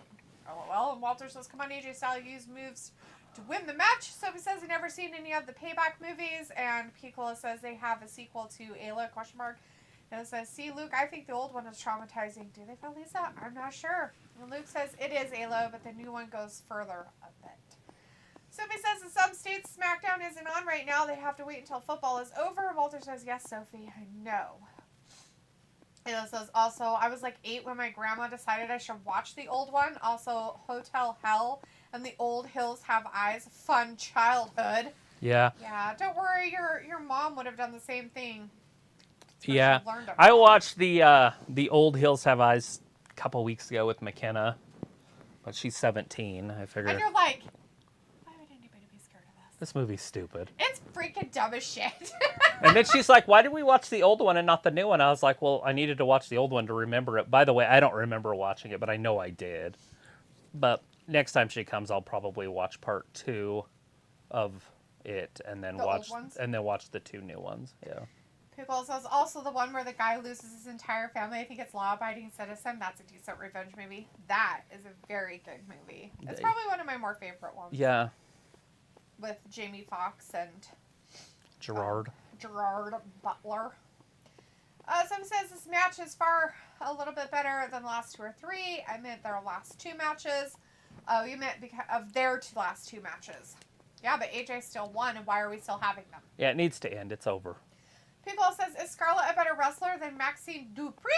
LOL. And Walter says, come on, AJ Styles used moves to win the match. Sophie says he's never seen any of the Payback movies. And Piccolo says they have a sequel to Ayla, ? And it says, see, Luke, I think the old one is traumatizing. Do they, Fat Lisa? I'm not sure. And Luke says it is Ayla, but the new one goes further a bit. Sophie says in some states SmackDown isn't on right now. They have to wait until football is over. Walter says, yes, Sophie, I know. Ayla says, also, I was 8 when my grandma decided I should watch the old one. Also, Hotel Hell and The Old Hills Have Eyes. Fun childhood. Yeah. Yeah, don't worry. Your mom would have done the same thing. Yeah. I watched the Old Hills Have Eyes a couple weeks ago with McKenna, but she's 17. I figured. And you're like, why would anybody be scared of this movie's stupid. It's freaking dumb as shit. And then she's like, why did we watch the old one and not the new one? I was like, well, I needed to watch the old one to remember it. By the way, I don't remember watching it, but I know I did. But next time she comes, I'll probably watch part 2 of it and then watch the 2 new ones. Yeah. Pickle says also the one where the guy loses his entire family. I think it's Law Abiding Citizen. That's a decent revenge movie. That is a very good movie. It's probably one of my more favorite ones. Yeah. With Jamie Foxx and Gerard Butler. Someone says this match is far a little bit better than the last 2 or 3. I meant their last 2 matches. Oh, you meant because of their last 2 matches. Yeah, but AJ still won, and why are we still having them? Yeah, it needs to end. It's over. Pickle says, is Scarlett a better wrestler than Maxine Dupree?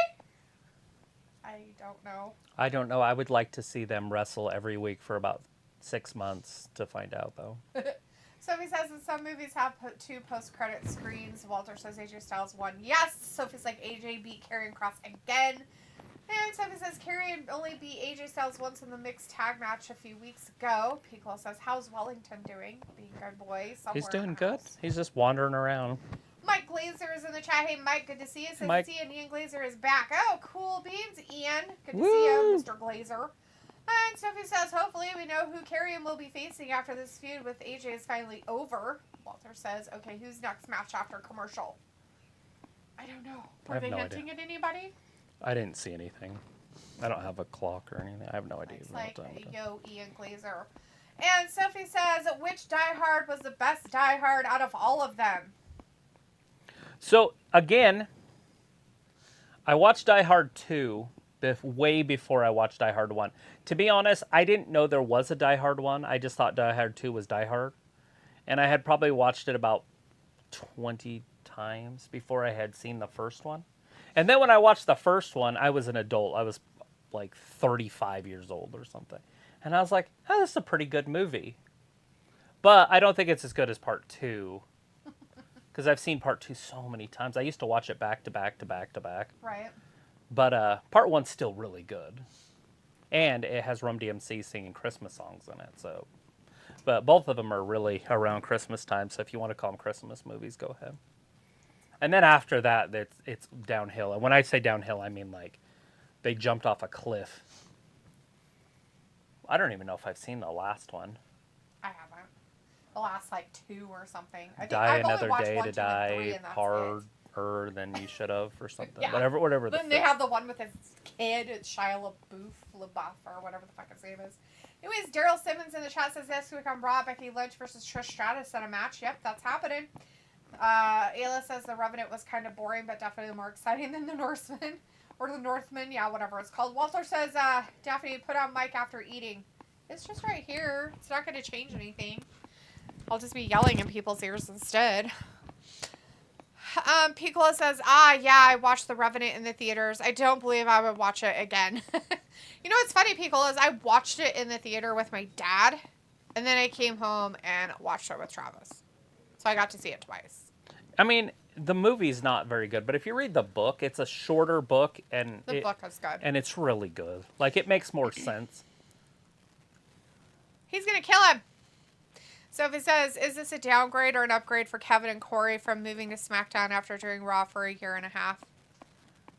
I don't know. I don't know. I would like to see them wrestle every week for about 6 months to find out, though. Sophie says in some movies have 2 post-credit screens. Walter says AJ Styles won. Yes. Sophie's like AJ beat Karrion Kross again. And Sophie says Karrion only beat AJ Styles once in the mixed tag match a few weeks ago. Piccolo says, how's Wellington doing? Being a good boy. He's doing good. He's just wandering around. Mike Glazer is in the chat. Hey, Mike, good to see you. Says Mike. Ian Glazer is back. Oh, cool beans, Ian. Good to Woo. see you, Mr. Glazer. And Sophie says, hopefully we know who Karrion will be facing after this feud with AJ is finally over. Walter says, okay, who's next match after commercial? I don't know. Were they hinting at anybody? I didn't see anything. I don't have a clock or anything. I have no idea. It's like, yo, Ian Glazer. And Sophie says, which Die Hard was the best Die Hard out of all of them? So, again, I watched Die Hard 2 way before I watched Die Hard 1. To be honest, I didn't know there was a Die Hard 1. I just thought Die Hard 2 was Die Hard. And I had probably watched it about 20 times before I had seen the first one. And then when I watched the first one, I was an adult. I was like 35 years old or something. And I was like, oh, this is a pretty good movie. But I don't think it's as good as part 2. Because I've seen part 2 so many times. I used to watch it back to back to back to back. Right. But part 1's still really good. And it has Run DMC singing Christmas songs in it. So, but both of them are really around Christmas time. So if you want to call them Christmas movies, go ahead. And then after that, it's downhill. And when I say downhill, I mean like they jumped off a cliff. I don't even know if I've seen the last one. I haven't. The last like 2 or something. I think Die I've only another watched day 1, to 2, and 3, die and that's harder than you should have or something. Yeah. Whatever. Then they have the one with his kid, it's Shia LaBeouf, or whatever the fuck his name is. Anyways, Daryl Simmons in the chat says this week on Raw, Becky Lynch versus Trish Stratus in a match. Yep, that's happening. Ayla says the Revenant was kind of boring, but definitely more exciting than the Norseman. Or the Northman, yeah, whatever it's called. Walter says, Daphne, put on mic after eating. It's just right here. It's not going to change anything. I'll just be yelling in people's ears instead. Piccola says, yeah, I watched The Revenant in the theaters. I don't believe I would watch it again. You know what's funny, Piccola, is I watched it in the theater with my dad, and then I came home and watched it with Travis. So I got to see it twice. I mean, the movie's not very good, but if you read the book, it's a shorter book, and The book is good. And it's really good. Like, it makes more sense. He's going to kill him. So if it says, is this a downgrade or an upgrade for Kevin and Corey from moving to SmackDown after doing Raw for a year and a half?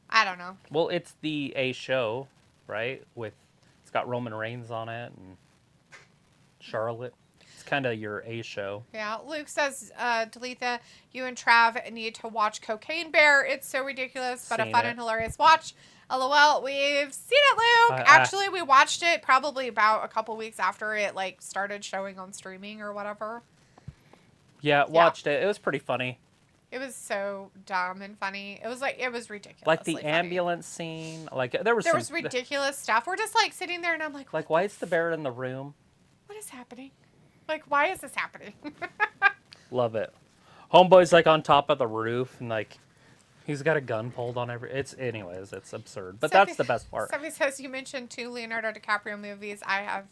I don't know. Well, it's the A show, right? It's got Roman Reigns on it and Charlotte. It's kind of your A show. Yeah. Luke says, Dalitha, you and Trav need to watch Cocaine Bear. It's so ridiculous, but a fun and hilarious watch. LOL, we've seen it, Luke. Actually, we watched it probably about a couple weeks after it like started showing on streaming or whatever. Yeah, watched it. It was pretty funny. It was so dumb and funny. It was ridiculous. Like the ambulance scene. Like there was ridiculous stuff. We're just like sitting there and I'm like, why is the bear in the room? What is happening? Like, why is this happening? Love it. Homeboy's like on top of the roof and like he's got a gun pulled on it's absurd. But that's the best part. Somebody says you mentioned 2 Leonardo DiCaprio movies I have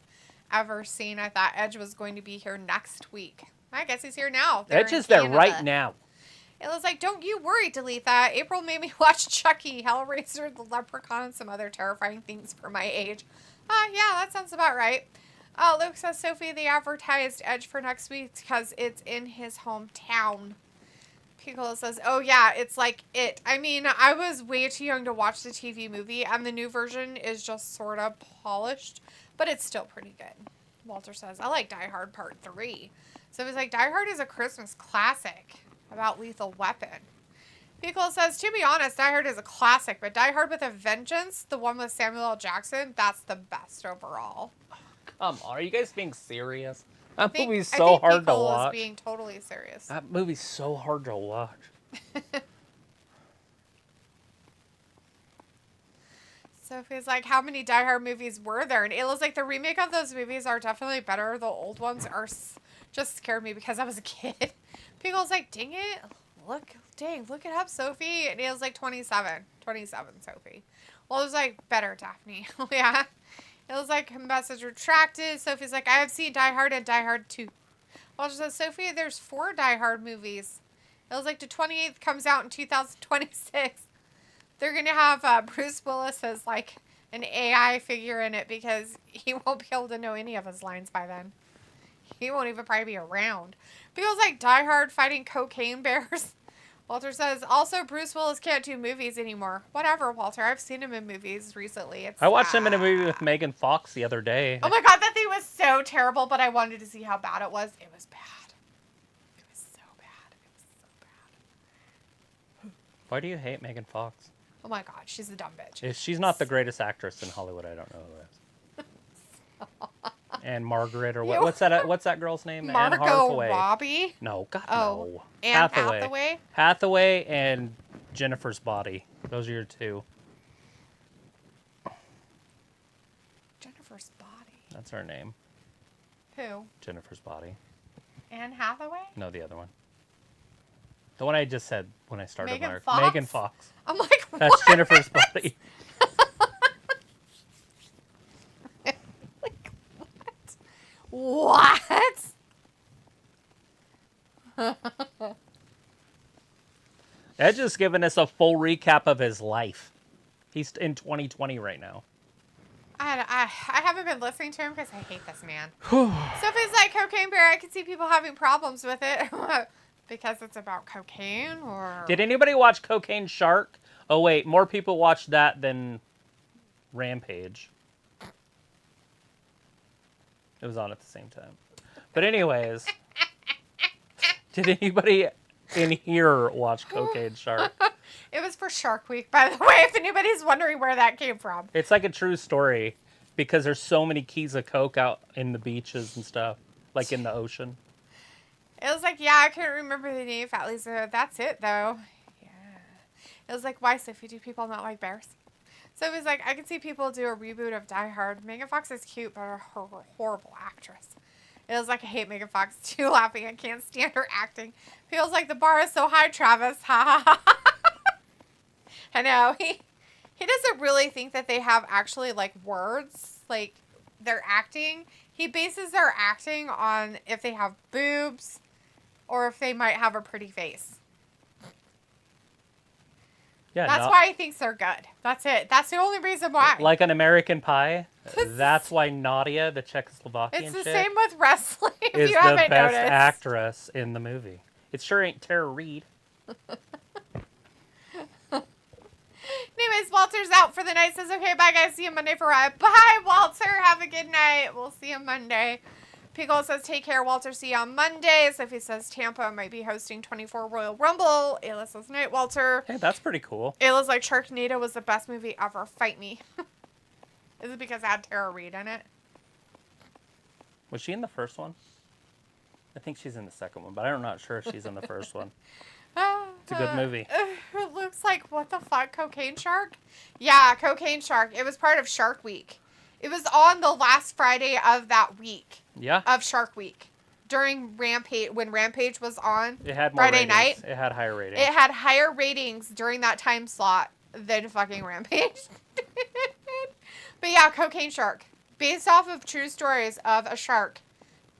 ever seen. I thought Edge was going to be here next week. I guess he's here now. Edge is there right now. It was like, don't you worry, Dalitha. April made me watch Chucky, Hellraiser, The Leprechaun, and some other terrifying things for my age. Yeah, that sounds about right. Luke says, Sophie, they advertised Edge for next week because it's in his hometown. Piccolo says, oh yeah, it's like it. I mean, I was way too young to watch the TV movie, and the new version is just sort of polished, but it's still pretty good. Walter says, I like Die Hard Part 3. So he's like, Die Hard is a Christmas classic about Lethal Weapon. Piccolo says, to be honest, Die Hard is a classic, but Die Hard with a Vengeance, the one with Samuel L. Jackson, that's the best overall. Come on, are you guys being serious? That movie's so hard to watch. Is being totally serious. That movie's so hard to watch. Sophie's like, how many Die Hard movies were there? And Ayla's like, the remake of those movies are definitely better. The old ones just scared me because I was a kid. Pickle's like, dang it. Look it up, Sophie. And Ayla's like, 27. 27, Sophie. Well, it was like, better, Daphne. Yeah. It was like, message retracted. Sophie's like, I have seen Die Hard and Die Hard 2. Well, she says, Sophie, there's 4 Die Hard movies. It was like the 28th comes out in 2026. They're going to have Bruce Willis as like an AI figure in it because he won't be able to know any of his lines by then. He won't even probably be around. Because like Die Hard fighting cocaine bears. Walter says, also, Bruce Willis can't do movies anymore. Whatever, Walter. I've seen him in movies recently. I watched him in a movie with Megan Fox the other day. Oh my god, that thing was so terrible, but I wanted to see how bad it was. It was bad. It was so bad. It was so bad. Why do you hate Megan Fox? Oh my god, she's a dumb bitch. If she's not the greatest actress in Hollywood, I don't know who is. And Margaret, or what? What's that girl's name? Margot Anne Hathaway. Robbie? No, God, Oh, no. Anne Hathaway? Hathaway and Jennifer's Body. Those are your two. Jennifer's Body. That's her name. Who? Jennifer's Body. Anne Hathaway? No, the other one. The one I just said when I started. Megan Fox? Megan Fox. I'm like, what? That's Jennifer's Body. What? Edge is giving us a full recap of his life. He's in 2020 right now. I haven't been listening to him because I hate this man. Sophie's like, Cocaine Bear, I can see people having problems with it. Because it's about cocaine, or... Did anybody watch Cocaine Shark? Oh, wait. More people watched that than Rampage. It was on at the same time. But anyways, did anybody in here watch Cocaine Shark? It was for Shark Week, by the way, if anybody's wondering where that came from. It's like a true story because there's so many keys of coke out in the beaches and stuff, like in the ocean. It was like, yeah, I couldn't remember the name, Fat Lisa. That's it, though. Yeah. It was like, why, Sophie? Do people not like bears? So it was like, I could see people do a reboot of Die Hard. Megan Fox is cute, but a horrible actress. It was like, I hate Megan Fox too, laughing. I can't stand her acting. Feels like the bar is so high, Travis. Ha ha ha. I know. He doesn't really think that they have actually, like, words. Like, their acting. He bases their acting on if they have boobs or if they might have a pretty face. Yeah, that's why he thinks they're good. That's it. That's the only reason why. Like an American Pie. That's why Nadia, the Czechoslovakian It's the chick, same with wrestling, if is you the haven't best noticed. actress in the movie. It sure ain't Tara Reid. Anyways, Walter's out for the night. Says, okay, bye, guys. See you Monday for Raw. Bye, Walter. Have a good night. We'll see you Monday. Pickle says, take care, Walter. See you on Monday. Sophie says, Tampa might be hosting 24 Royal Rumble. Ayla says, night, Walter. Hey, that's pretty cool. Ayla's like, Sharknado was the best movie ever. Fight me. Is it because it had Tara Reid in it? Was she in the first one? I think she's in the second one, but I'm not sure if she's in the first one. It's a good movie. It looks like, what the fuck, Cocaine Shark? Yeah, Cocaine Shark. It was part of Shark Week. It was on the last Friday of that week. Yeah. Of Shark Week. During Rampage, when Rampage was on It had more Friday ratings. night. It had higher ratings. It had higher ratings during that time slot than fucking Rampage. But yeah, Cocaine Shark. Based off of true stories of a shark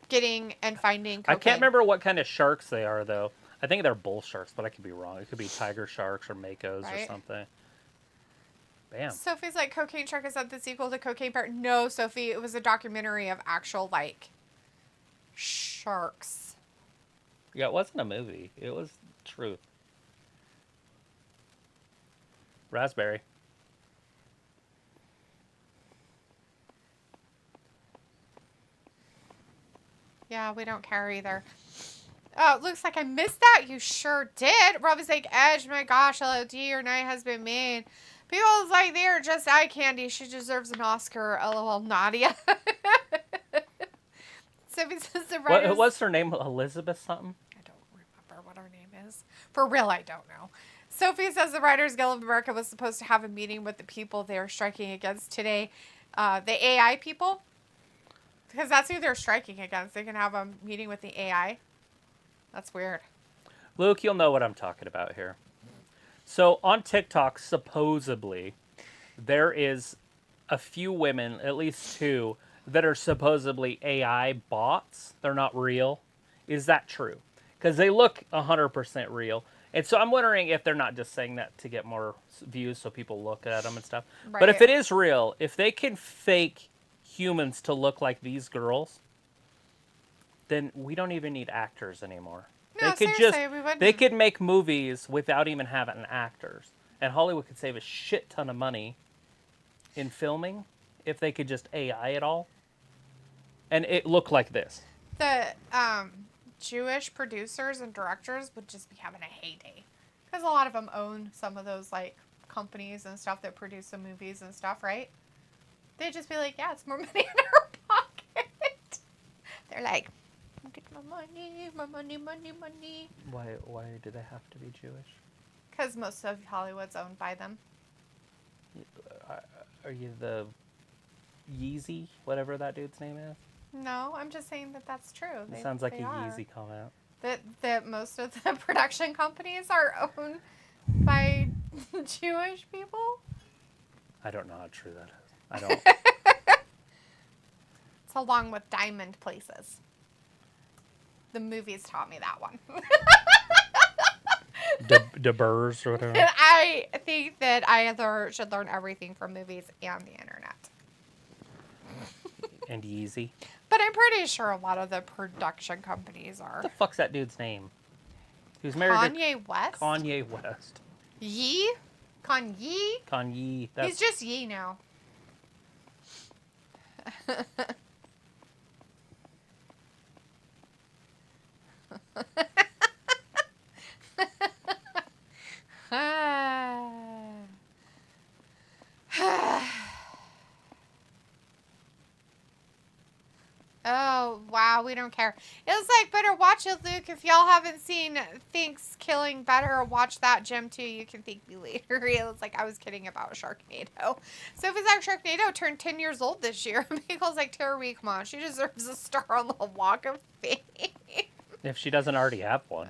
getting and finding cocaine. I can't remember what kind of sharks they are, though. I think they're bull sharks, but I could be wrong. It could be tiger sharks or makos or something. Bam. Sophie's like, Cocaine Shark is that the sequel to Cocaine Bear? No, Sophie. It was a documentary of actual, like, sharks. Yeah, it wasn't a movie. It was truth. Raspberry. Yeah, we don't care either. Oh, it looks like I missed that. You sure did. Robbie's like, Edge, my gosh, LOD, your night has been made. People's like, they are just eye candy. She deserves an Oscar. LOL, Nadia. Sophie says the writers... What's her name? Elizabeth something? I don't remember what her name is. For real, I don't know. Sophie says the Writers Guild of America was supposed to have a meeting with the people they are striking against today. The AI people. Because that's who they're striking against. They can have a meeting with the AI. That's weird. Luke, you'll know what I'm talking about here. So on TikTok, supposedly, there is a few women, at least two, that are supposedly AI bots. They're not real. Is that true? Because they look 100% real. And so I'm wondering if they're not just saying that to get more views so people look at them and stuff. Right. But if it is real, if they can fake humans to look like these girls, then we don't even need actors anymore. No, could seriously, we wouldn't. they could make movies without even having actors, and Hollywood could save a shit ton of money in filming if they could just AI it all, and it looked like this. The Jewish producers and directors would just be having a heyday, because a lot of them own some of those like companies and stuff that produce the movies and stuff, right? They'd just be like, yeah, it's more money in our pocket. They're like, get my money, money. Why do they have to be Jewish? Because most of Hollywood's owned by them. Are you the Yeezy, whatever that dude's name is? No, I'm just saying that that's true. It sounds like a Yeezy comment. That most of the production companies are owned by Jewish people. I don't know how true that is. I don't. It's along with Diamond Places. The movies taught me that one. De Burrs or whatever. And I think that I should learn everything from movies and the internet. And Yeezy. But I'm pretty sure a lot of the production companies are. What the fuck's that dude's name? He was married Kanye West? to Kanye West. Yee? Kanye? Kanye. He's just Yee now. Oh, wow, we don't care. It was like, better watch it, Luke. If y'all haven't seen Thinks Killing Better, watch that, Jim, too. You can thank me later. It was like, I was kidding about Sharknado. So if it's like Sharknado turned 10 years old this year, Michael's like, Tara Reid, come on. She deserves a star on the Walk of Fame. If she doesn't already have one.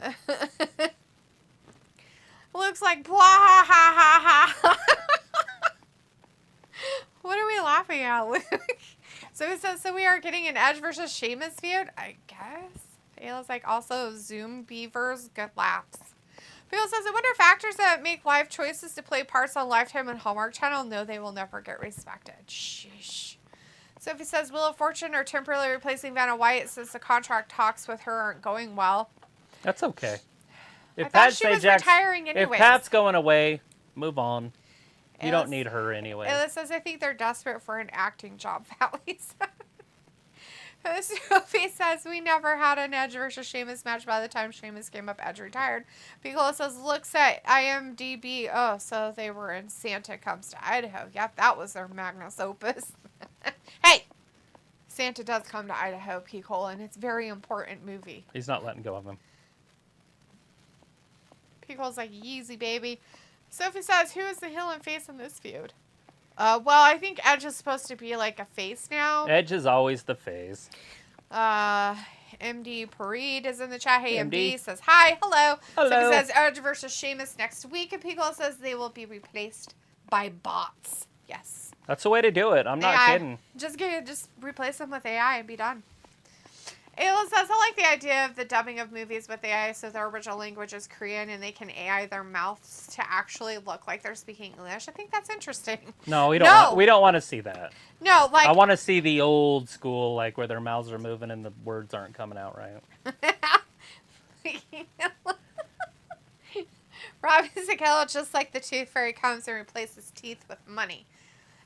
Luke's like, blah, ha, ha, ha, ha. What are we laughing at, Luke? So it says, so we are getting an Edge versus Sheamus feud? I guess. Ayla's like, also Zoom Beavers, good laughs. Phil says, I wonder if actors that make life choices to play parts on Lifetime and Hallmark Channel know they will never get respected. Sheesh. Sophie says, Wheel of Fortune are temporarily replacing Vanna White since the contract talks with her aren't going well. That's okay. I thought she was retiring anyways. If Pat's going away, move on. You don't need her anyway. Ayla says, I think they're desperate for an acting job, Valley says. Sophie says, we never had an Edge versus Sheamus match by the time Sheamus came up, Edge retired. Piccolo says, looks at IMDb. Oh, so they were in Santa Comes to Idaho. Yep, that was their magnus opus. Hey! Santa does come to Idaho, Piccolo, and it's a very important movie. He's not letting go of him. Piccolo's like, easy, baby. Sophie says, who is the heel and face in this feud? Well, I think Edge is supposed to be like a face now. Edge is always the face. MD Pareed is in the chat. Hey, MD, MD says hi. Hello. Hello. Sophie says Edge versus Sheamus next week. And Piccolo says they will be replaced by bots. Yes. That's the way to do it. I'm not kidding. Just replace them with AI and be done. Ayla says, I like the idea of the dubbing of movies with AI so their original language is Korean and they can AI their mouths to actually look like they're speaking English. I think that's interesting. No, we don't. We don't want to see that. No, like I want to see the old school, like where their mouths are moving and the words aren't coming out right. Robbie Sakella, just like the Tooth Fairy comes and replaces teeth with money.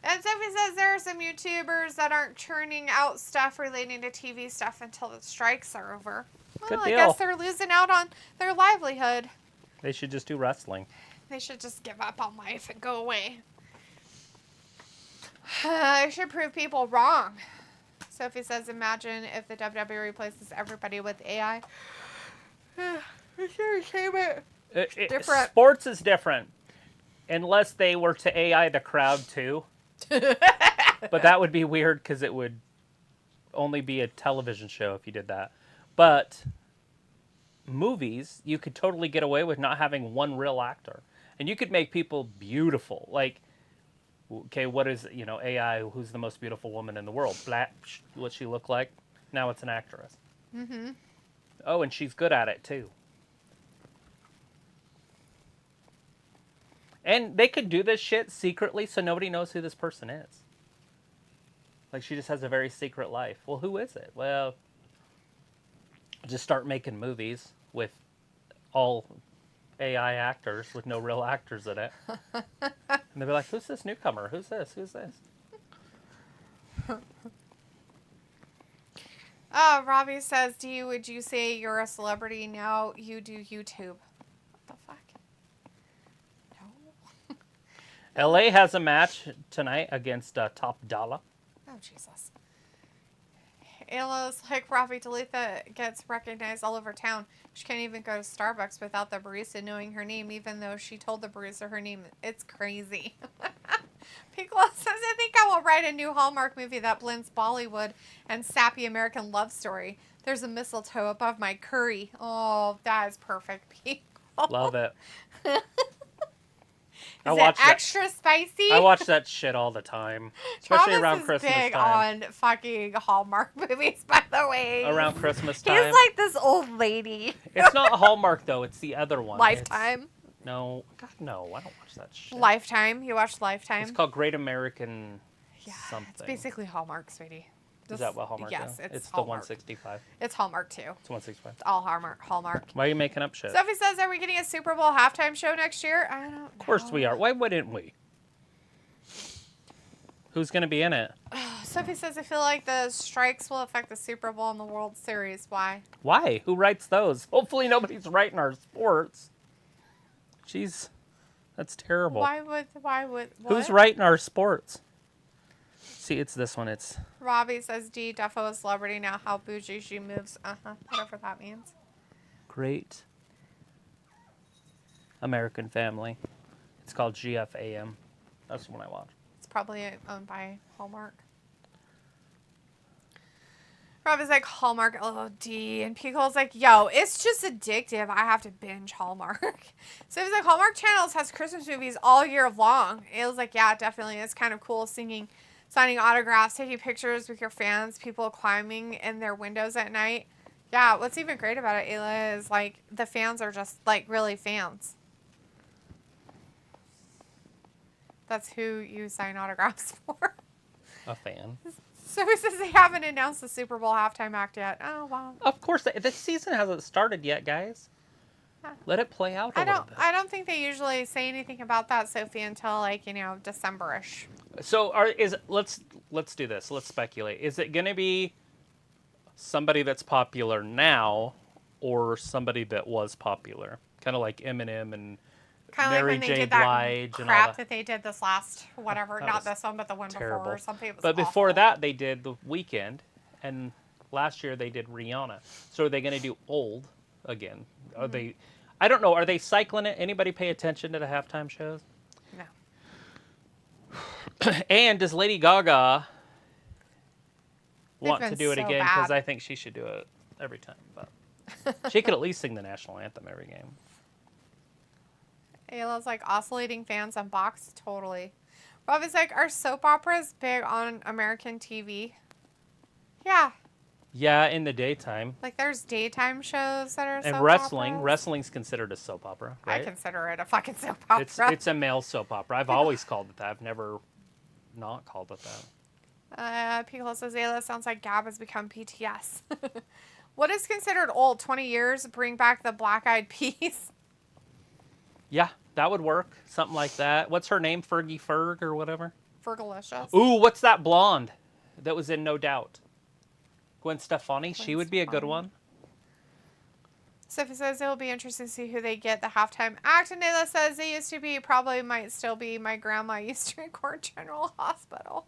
And Sophie says there are some YouTubers that aren't churning out stuff relating to TV stuff until the strikes are over. Well, Good I deal. guess they're losing out on their livelihood. They should just do wrestling. They should just give up on life and go away. I should prove people wrong. Sophie says, imagine if the WWE replaces everybody with AI. Different. Sports is different. Unless they were to AI the crowd too. But that would be weird because it would only be a television show if you did that. But movies, you could totally get away with not having one real actor. And you could make people beautiful. Like, okay, what is, AI, who's the most beautiful woman in the world? Black, what she look like? Now it's an actress. Mm-hmm. Oh, and she's good at it too. And they could do this shit secretly so nobody knows who this person is. Like, she just has a very secret life. Well, who is it? Well, just start making movies with all AI actors with no real actors in it. And they'll be like, who's this newcomer? Who's this? Who's this? Robbie says, would you say you're a celebrity now you do YouTube? What the fuck? No. LA has a match tonight against Top Dollar. Oh, Jesus. Ayla's like, Rafi Talitha gets recognized all over town. She can't even go to Starbucks without the barista knowing her name, even though she told the barista her name. It's crazy. Piccolo says, I think I will write a new Hallmark movie that blends Bollywood and sappy American love story. There's a mistletoe above my curry. Oh, that is perfect, Piccolo. Love it. Is it extra spicy? I watch that shit all the time, especially Thomas around is Christmas big time. on fucking Hallmark movies, by the way. Around Christmas time. He's like this old lady. It's not Hallmark though; it's the other one. Lifetime. No, God, no, I don't watch that shit. Lifetime. You watch Lifetime? It's called Great American something. It's basically Hallmark, sweetie. Is that what Hallmark Yes, is? it's the Hallmark. 165. It's Hallmark too. It's 165. It's all Hallmark. Why are you making up shit? Sophie says, are we getting a Super Bowl halftime show next year? I don't know. Of course we are. Why wouldn't we? Who's going to be in it? Sophie says, I feel like the strikes will affect the Super Bowl and the World Series. Why? Why? Who writes those? Hopefully nobody's writing our sports. Jeez. That's terrible. Why would, what? Who's writing our sports? See, it's this one. It's Robbie says, D, Defo a celebrity now. How bougie she moves. Whatever that means. Great American Family. It's called GFAM. That's the one I watch. It's probably owned by Hallmark. Robbie's like, Hallmark LOD. And Picole's like, yo, it's just addictive. I have to binge Hallmark. So he's like, Hallmark Channels has Christmas movies all year long. It was like, yeah, definitely. It's kind of cool signing autographs, taking pictures with your fans, people climbing in their windows at night. Yeah, what's even great about it, Ayla, is like the fans are just like really fans. That's who you sign autographs for. A fan. So he says they haven't announced the Super Bowl halftime act yet. Oh, wow. Of course. This season hasn't started yet, guys. Let it play out a little bit. I don't think they usually say anything about that, Sophie, until like, December-ish. So let's do this. Let's speculate. Is it going to be somebody that's popular now or somebody that was popular? Kind of like Eminem and Kind of Mary like when they J. did that Blige and all crap that. that they did this last, whatever, That not was this one, but the one terrible. before or something. It was But before awful. that, they did The Weeknd, and last year they did Rihanna. So are they going to do Old again? Are they? I don't know. Are they cycling it? Anybody pay attention to the halftime shows? No. And does Lady Gaga They've want been to do it so again? Because bad. I think she should do it every time. But she could at least sing the national anthem every game. Ayla's like, oscillating fans on box? Totally. Robbie's like, are soap operas big on American TV? Yeah. Yeah, in the daytime. Like, there's daytime shows that are And soap wroestling. operas. Wrestling's considered a soap opera, right? I consider it a fucking soap opera. It's a male soap opera. I've always called it that. I've never not called it that. Piccolo says, Ayla sounds like Gab has become PTS. What is considered old? 20 years? Bring back the black-eyed peas? Yeah, that would work. Something like that. What's her name? Fergie Ferg or whatever? Fergalicious. Ooh, what's that blonde that was in No Doubt? Gwen Stefani. She would be a good one. Sophie says it will be interesting to see who they get the halftime act. And Ayla says it used to be, probably might still be, my grandma used to record General Hospital.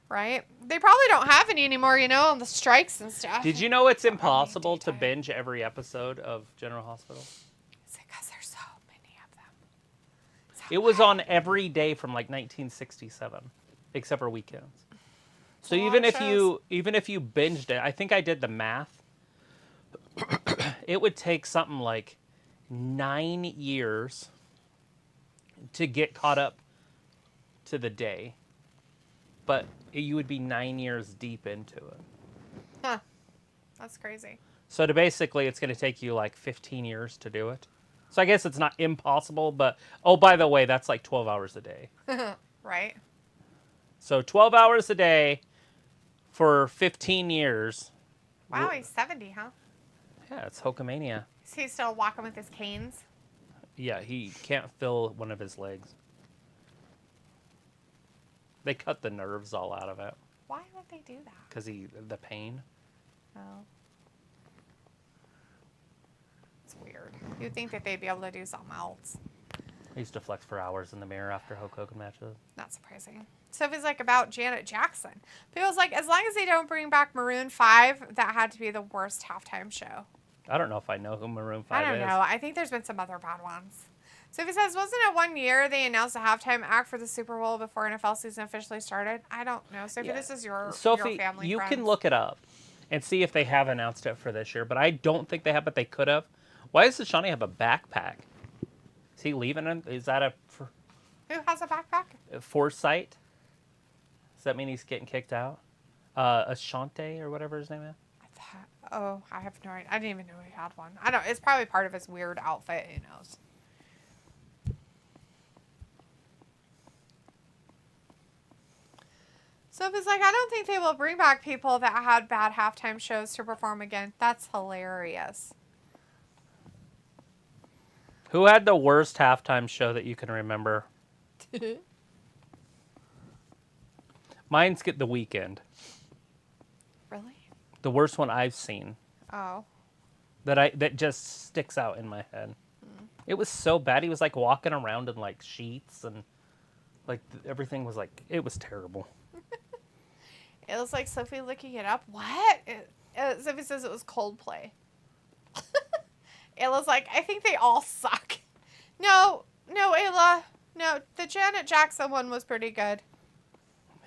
Right? They probably don't have any anymore, on the strikes and stuff. Did you know it's impossible to binge every episode of General Hospital? It's because there's so many of them. It was on every day from like 1967, except for weekends. So even if you binged it, I think I did the math. It would take something like 9 years to get caught up to the day, but you would be 9 years deep into it. Huh. That's crazy. So basically, it's going to take you like 15 years to do it. So I guess it's not impossible, but oh, by the way, that's like 12 hours a day. Right? So 12 hours a day for 15 years. Wow, he's 70, huh? Yeah, it's Hulkamania. He's He's still walking with his canes. Yeah, he can't feel one of his legs. They cut the nerves all out of it. Why would they do that? Because the pain. Oh. It's weird. You'd think that they'd be able to do something else. I used to flex for hours in the mirror after Hulk Hogan matches. Not surprising. Sophie's like about Janet Jackson. People's like, as long as they don't bring back Maroon 5, that had to be the worst halftime show. I don't know if I know who Maroon 5 is. I don't know. I think there's been some other bad ones. Sophie says, wasn't it 1 year they announced a halftime act for the Super Bowl before NFL season officially started? I don't know. Sophie, Yeah. this is your Sophie, family you friends. can look it up and see if they have announced it for this year, but I don't think they have, but they could have. Why does Shawnee have a backpack? Is he leaving? Is that a Who has a backpack? foresight? Does that mean he's getting kicked out? Ashante or whatever his name is? Oh, I have no idea. I didn't even know he had one. I don't. It's probably part of his weird outfit. Who knows? Sophie's like, I don't think they will bring back people that had bad halftime shows to perform again. That's hilarious. Who had the worst halftime show that you can remember? Mine's Get the Weekend. Really? The worst one I've seen. Oh. That just sticks out in my head. It was so bad. He was like walking around in like sheets and like everything was like, it was terrible. It was like Sophie looking it up. What? Sophie says it was Coldplay. Ayla's like, I think they all suck. No, Ayla. No, the Janet Jackson one was pretty good.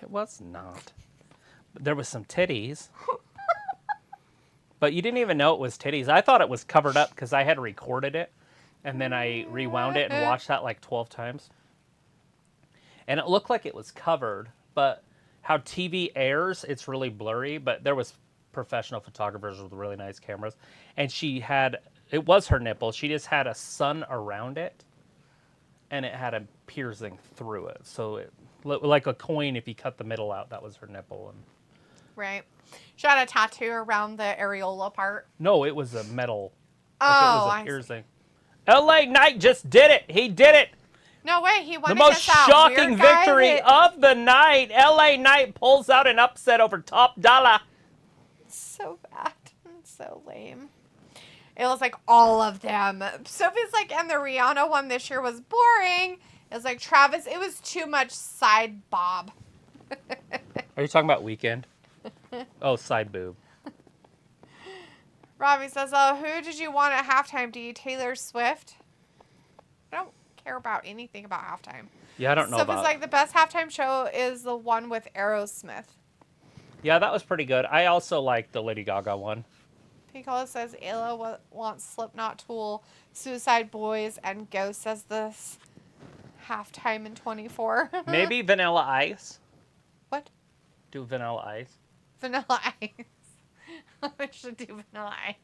It was not. But there was some titties. But you didn't even know it was titties. I thought it was covered up because I had recorded it. And then I rewound it and watched that like 12 times. And it looked like it was covered. But how TV airs, it's really blurry. But there was professional photographers with really nice cameras. And she had, it was her nipple. She just had a sun around it. And it had a piercing through it. So it looked like a coin if you cut the middle out. That was her nipple. And Right. She had a tattoo around the areola part. no, it was a metal. Oh, Like it was a I piercing. LA Knight just did it. He did it. No way, he won The most against that shocking weird guy victory that- of the night. LA Knight pulls out an upset over Top Dollar. So bad. So lame. It was like all of them. Sophie's like, and the Rihanna one this year was boring. It was like, Travis, it was too much side bob. Are you talking about Weekend? Oh, side boob. Robbie says, oh, who did you want at halftime, D? Taylor Swift? I don't care about anything about halftime. Yeah, I don't know Sophie's about like, the best halftime show is the one with Aerosmith. Yeah, that was pretty good. I also like the Lady Gaga one. Picola says, Ayla wants Slipknot, Tool, Suicide Boys, and Ghost as this halftime in 24. Maybe Vanilla Ice. What? Do Vanilla Ice. Vanilla Ice. I should do Vanilla Ice.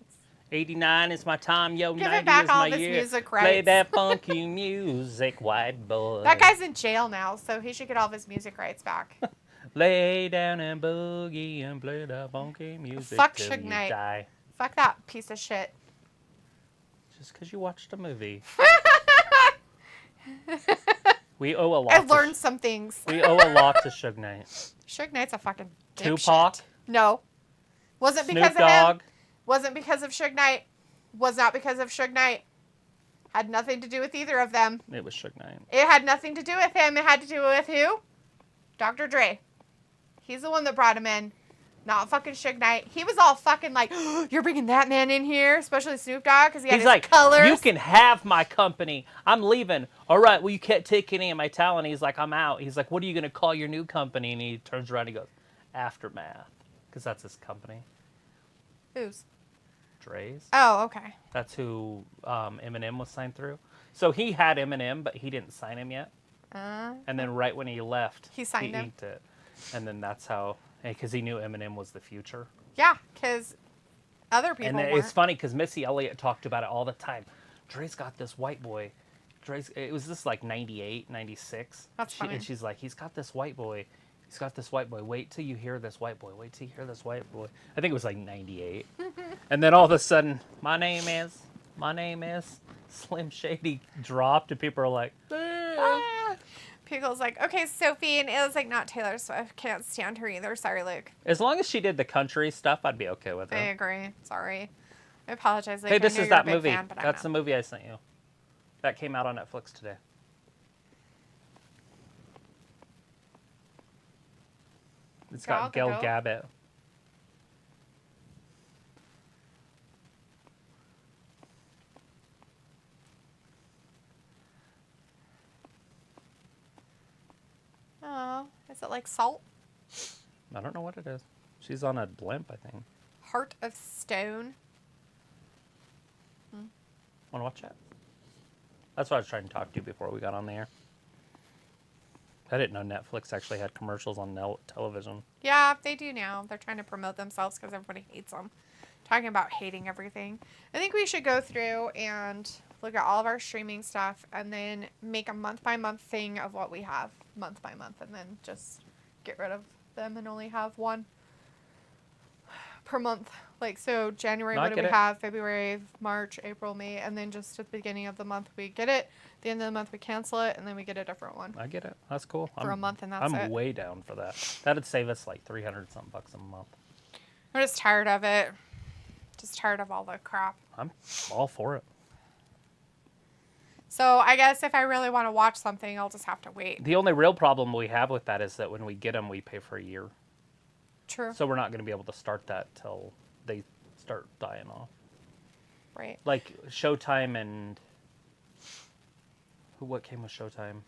89 is my time, yo, Give 90 it back is all my of his year. music Play rights. that funky music, white boy. That guy's in jail now, so he should get all of his music rights back. Lay down and boogie and play that funky music Fuck till Suge you Knight. die. Fuck that piece of shit. Just because you watched a movie. We owe a lot. I've learned some things. We owe a lot to Suge Knight. Suge Knight's a fucking dipshit. Tupac. No. Wasn't Snoop because of Dogg. him. Wasn't because of Suge Knight. Was not because of Suge Knight. Had nothing to do with either of them. It was Suge Knight. It had nothing to do with him. It had to do with who? Dr. Dre. He's the one that brought him in. Not fucking Suge Knight. He was all fucking like, oh, you're bringing that man in here, especially Snoop Dogg, because he had He's his like, colors. you can have my company. I'm leaving. All right, well, you can't take any of my talent. He's like, I'm out. He's like, what are you going to call your new company? And he turns around and he goes, Aftermath, because that's his company. Whose? Dre's. Oh, okay. That's who Eminem was signed through. So he had Eminem, but he didn't sign him yet. And then right when he left, He signed him. inked it. And then that's how, because he knew Eminem was the future. Yeah, because other people And weren't. it's funny because Missy Elliott talked about it all the time. Dre's got this white boy. It was this like 98, 96. That's funny. And she's like, he's got this white boy. He's got this white boy. Wait till you hear this white boy. Wait till you hear this white boy. I think it was like 98. And then all of a sudden, my name is My name is Slim Shady dropped, and people are like, ah. Pickle's like, okay, Sophie, and it was like, not Taylor Swift. Can't stand her either. Sorry, Luke. As long as she did the country stuff, I'd be okay with it. I agree. Sorry. I apologize. Luke. Hey, this I know is you're that a big movie. Fan, but That's the movie I sent you. That came out on Netflix today. It's got Gail Gadot. Oh, is it like Salt? I don't know what it is. She's on a blimp, I think. Heart of Stone. Want to watch that? That's what I was trying to talk to you before we got on the air. I didn't know Netflix actually had commercials on television. Yeah, they do now. They're trying to promote themselves because everybody hates them. Talking about hating everything. I think we should go through and look at all of our streaming stuff and then make a month-by-month thing of what we have month by month and then just get rid of them and only have one per month. Like, so January, what do we have? February, March, April, May, and then just at the beginning of the month we get it. At the end of the month we cancel it, and then we get a different one. I get it. That's cool. For a month, and that's it. I'm way down for that. That'd save us like $300-something bucks a month. I'm just tired of it. Just tired of all the crap. I'm all for it. So I guess if I really want to watch something, I'll just have to wait. The only real problem we have with that is that when we get them, we pay for a year. True. So we're not going to be able to start that till they start dying off. Right. Like Showtime and what came with Showtime?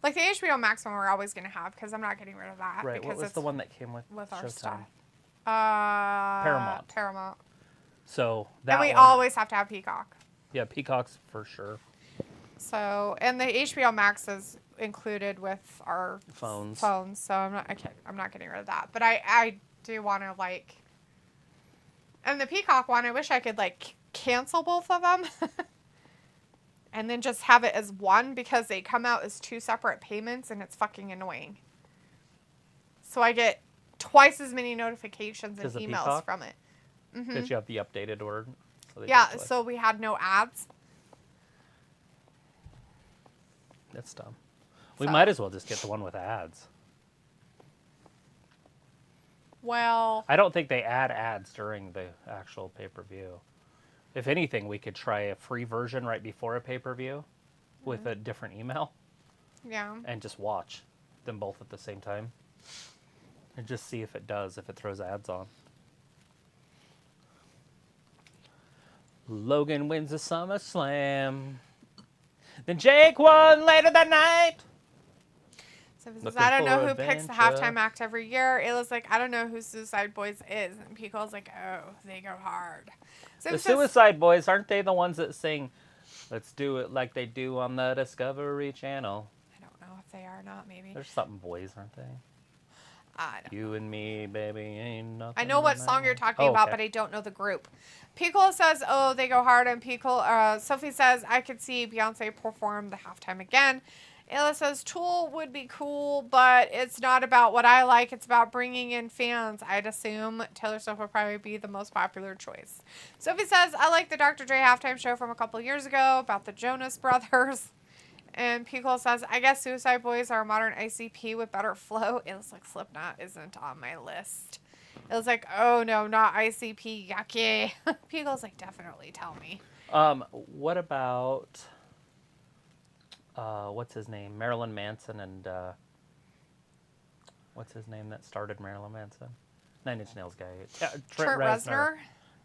Like the HBO Max one we're always going to have because I'm not getting rid of that. Right. What was the one that came with our Showtime? stuff? Paramount. Paramount. So that and we one, always have to have Peacock. Yeah, Peacock's for sure. So, and the HBO Max is included with our phones. So I'm not getting rid of that. But I do want to like, and the Peacock one, I wish I could like cancel both of them and then just have it as one because they come out as two separate payments and it's fucking annoying. So I get twice as many notifications and emails from it. Mm-hmm. Did you have the updated order? So we had no ads. That's dumb. We might as well just get the one with ads. Well, I don't think they add ads during the actual pay-per-view. If anything, we could try a free version right before a pay-per-view with a different email. Yeah. And just watch them both at the same time. And just see if it does, if it throws ads on. Logan wins the SummerSlam. Then Jake won later that night. So says, I don't know who picks the halftime act every year. Ayla's like, I don't know who Suicide Boys is. And Pico's like, oh, they go hard. So the Suicide Boys, aren't they the ones that sing, let's do it like they do on the Discovery Channel? I don't know if they are or not, maybe. There's something boys, aren't they? I don't know. You and me, baby, ain't nothing. I know what song you're talking about, but I don't know the group. Pico says, oh, they go hard. And Sophie says, I could see Beyonce perform the halftime again. Ayla says, Tool would be cool, but it's not about what I like. It's about bringing in fans. I'd assume Taylor Swift would probably be the most popular choice. Sophie says, I like the Dr. Dre halftime show from a couple years ago about the Jonas Brothers. And Pico says, I guess Suicide Boys are a modern ICP with better flow. It looks like Slipknot isn't on my list. It was like, oh no, not ICP, yucky. Pico's like, definitely tell me. What about, what's his name? Marilyn Manson and, what's his name that started Marilyn Manson? Nine Inch Nails guy. Trent Reznor.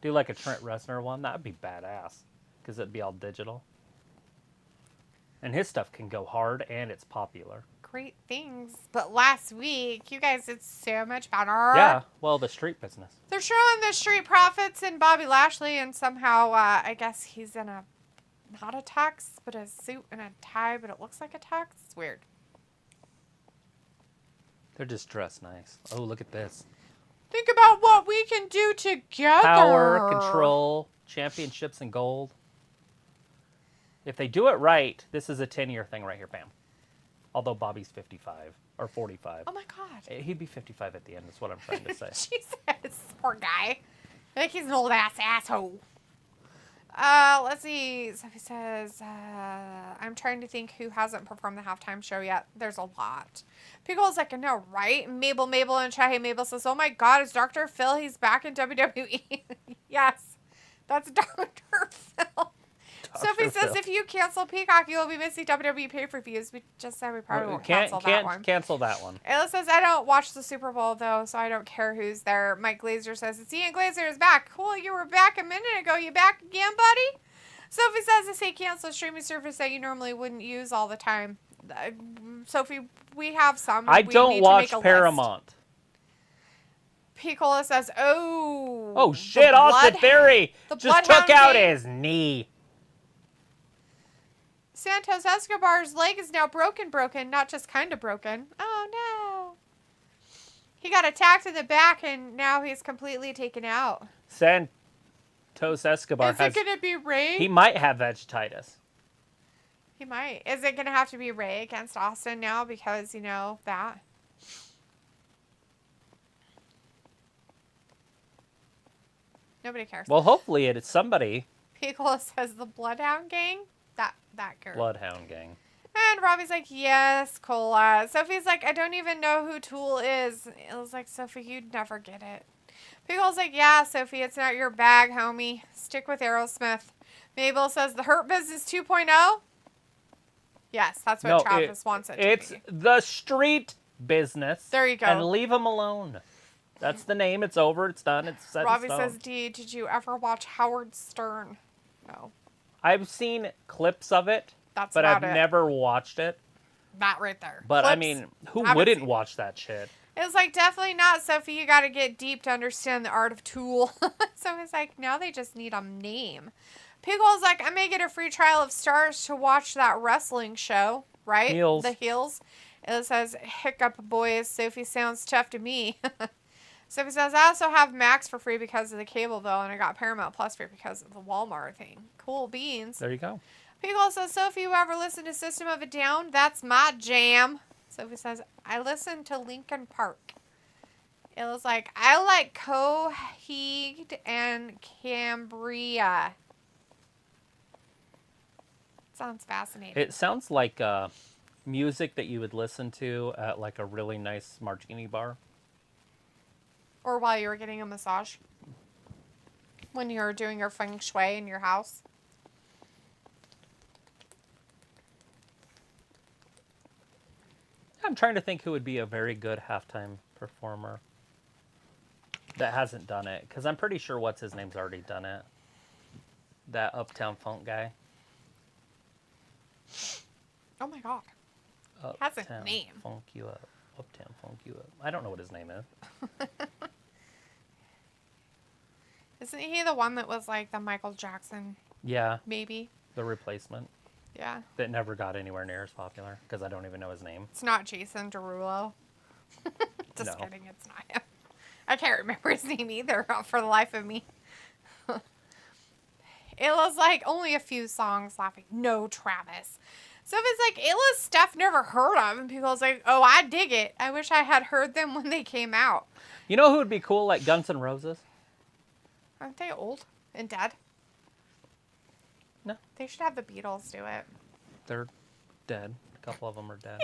Do like a Trent Reznor one. That'd be badass. Because it'd be all digital. And his stuff can go hard and it's popular. Great things. But last week, you guys did so much better. Yeah, well, the street business. They're showing the Street Profits and Bobby Lashley, and somehow, I guess he's in not a tux, but a suit and a tie, but it looks like a tux. It's weird. They're just dressed nice. Oh, look at this. Think about what we can do together. Power, control, championships, and gold. If they do it right, this is a 10-year thing right here, bam. Although Bobby's 55 or 45. Oh my God. He'd be 55 at the end, is what I'm trying to say. Jesus, poor guy. I think he's an old asshole. Let's see. Sophie says, I'm trying to think who hasn't performed the halftime show yet. There's a lot. Pickle's like, I know, right? Mabel, and Chahi Mabel says, oh my God, it's Dr. Phil. He's back in WWE. Yes, that's Dr. Phil. Sophie says, if you cancel Peacock, you will be missing WWE pay-per-views. We just said we probably won't cancel that one. Cancel that one. Ayla says, I don't watch the Super Bowl, though, so I don't care who's there. Mike Glazer says, it's Ian Glazer is back. Cool, you were back a minute ago. You back again, buddy? Sophie says, to say cancel a streaming service that you normally wouldn't use all the time. Sophie, we have some. I don't watch Paramount. Piccola says, oh, shit, Austin Theory just took out his knee. Santos Escobar's leg is now broken, not just kind of broken. Oh, no. He got attacked in the back, and now he's completely taken out. Santos Escobar Is it going to be Rey? He might have vegetitis. He might. Is it going to have to be Rey against Austin now because, that? Nobody cares. Well, hopefully it's somebody. Piccola says the Bloodhound Gang? That girl. Bloodhound Gang. And Robbie's like, yes, Cola. Sophie's like, I don't even know who Tool is. It was like, Sophie, you'd never get it. Pickle's like, yeah, Sophie, it's not your bag, homie. Stick with Aerosmith. Mabel says, the Hurt Business 2.0? Yes, that's what Travis wants it to be. It's the street business. There you go. And leave them alone. That's the name. It's over. It's done. It's set Robbie in stone. says, Dee, did you ever watch Howard Stern? No. I've seen clips of it, but I've never watched it. That right there. But clips, I mean, who wouldn't watch that shit? It was like, definitely not, Sophie. You got to get deep to understand the art of Tool. So it's like, now they just need a name. Pickle's like, I may get a free trial of Stars to watch that wrestling show, right? Heels. The Heels. It says, hiccup boys. Sophie sounds tough to me. Sophie says, I also have Max for free because of the cable bill, and I got Paramount Plus free because of the Walmart thing. Cool beans. There you go. Pickle says, Sophie, you ever listen to System of a Down? That's my jam. Sophie says, I listened to Linkin Park. It was like, I like Coheed and Cambria. Sounds fascinating. It sounds like music that you would listen to at like a really nice martini bar. Or while you were getting a massage. When you were doing your feng shui in your house. I'm trying to think who would be a very good halftime performer that hasn't done it. Because I'm pretty sure what's his name's already done it. That Uptown Funk guy. Oh my God. Has a name. Funk you up. Uptown Funk you up. I don't know what his name is. Isn't he the one that was like the Michael Jackson? Yeah. Maybe. The replacement. Yeah. That never got anywhere near as popular because I don't even know his name. It's not Jason Derulo. Just No. kidding, it's not him. I can't remember his name either for the life of me. Ayla's like, only a few songs laughing. No, Travis. So if it's like, Ayla's stuff never heard of, and people's like, oh, I dig it. I wish I had heard them when they came out. You know who would be cool? Like Guns N' Roses? Aren't they old and dead? No. They should have the Beatles do it. They're dead. A couple of them are dead.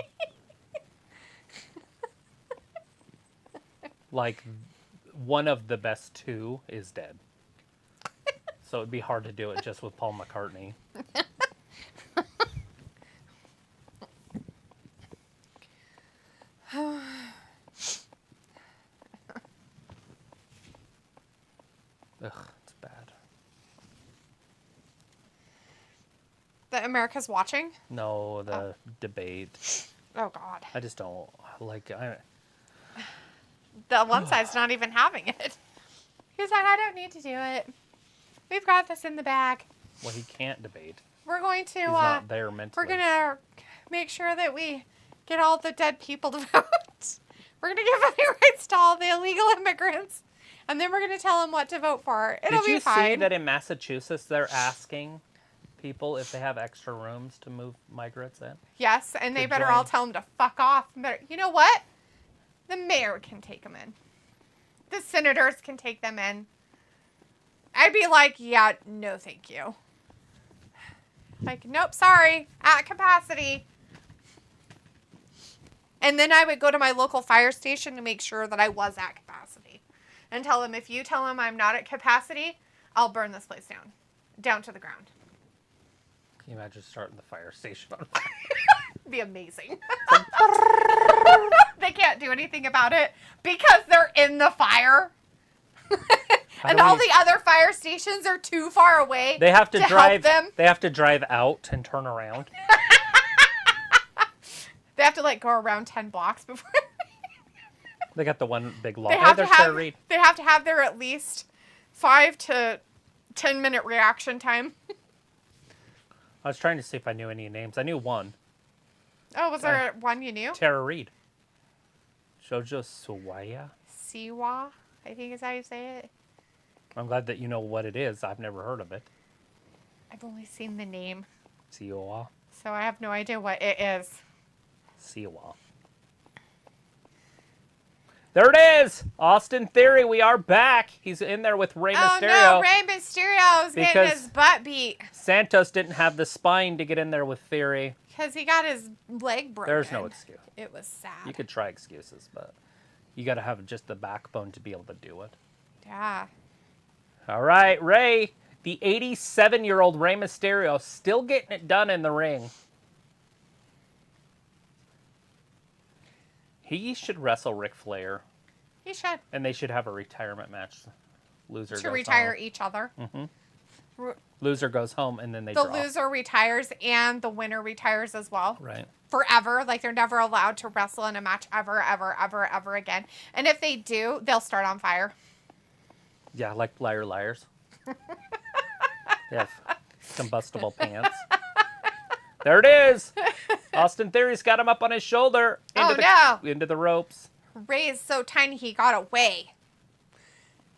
Like, one of the best two is dead. So it'd be hard to do it just with Paul McCartney. Ugh, it's bad. The America's Watching? No, the debate. Oh, God. I just don't like. The one side's not even having it. He's like, I don't need to do it. We've got this in the bag. Well, he can't debate. We're going to. He's not there mentally. We're gonna make sure that we get all the dead people to vote. We're gonna give voting rights to all the illegal immigrants, and then we're gonna tell them what to vote for. It'll be fine. Did you see that in Massachusetts they're asking people if they have extra rooms to move migrants in? Yes, and they better all tell them to fuck off. You know what? The mayor can take them in. The senators can take them in. I'd be like, yeah, no, thank you. Like, nope, sorry, at capacity. And then I would go to my local fire station to make sure that I was at capacity. And tell them, if you tell them I'm not at capacity, I'll burn this place down to the ground. Can you imagine starting the fire station on fire? It'd be amazing. They can't do anything about it because they're in the fire. And all the other fire stations are too far away. They have to drive help them. They have to drive out and turn around. They have to like go around 10 blocks before. They got the one big log. They have to have their at least 5 to 10 minute reaction time. I was trying to see if I knew any names. I knew one. Oh, was there one you knew? Tara Reid. Jojo Sawaya. Siwa, I think is how you say it. I'm glad that you know what it is. I've never heard of it. I've only seen the name. Siwa. So I have no idea what it is. Siwa. There it is! Austin Theory, we are back. He's in there with Rey Mysterio. Oh no, Rey Mysterio's getting his butt beat. Santos didn't have the spine to get in there with Theory. Because he got his leg broken. There's no excuse. It was sad. You could try excuses, but you got to have just the backbone to be able to do it. Yeah. All right, Rey, the 87-year-old Rey Mysterio, still getting it done in the ring. He should wrestle Ric Flair. He should. And they should have a retirement match. Loser to goes retire home. each other. Mm-hmm. Loser goes home, and then they The draw. loser retires, and the winner retires as well. Right. Forever. Like, they're never allowed to wrestle in a match ever, ever, ever, ever again. And if they do, they'll start on fire. Yeah, like Liar Liars. They have combustible pants. There it is. Austin Theory's got him up on his shoulder. Into the ropes. Rey is so tiny he got away.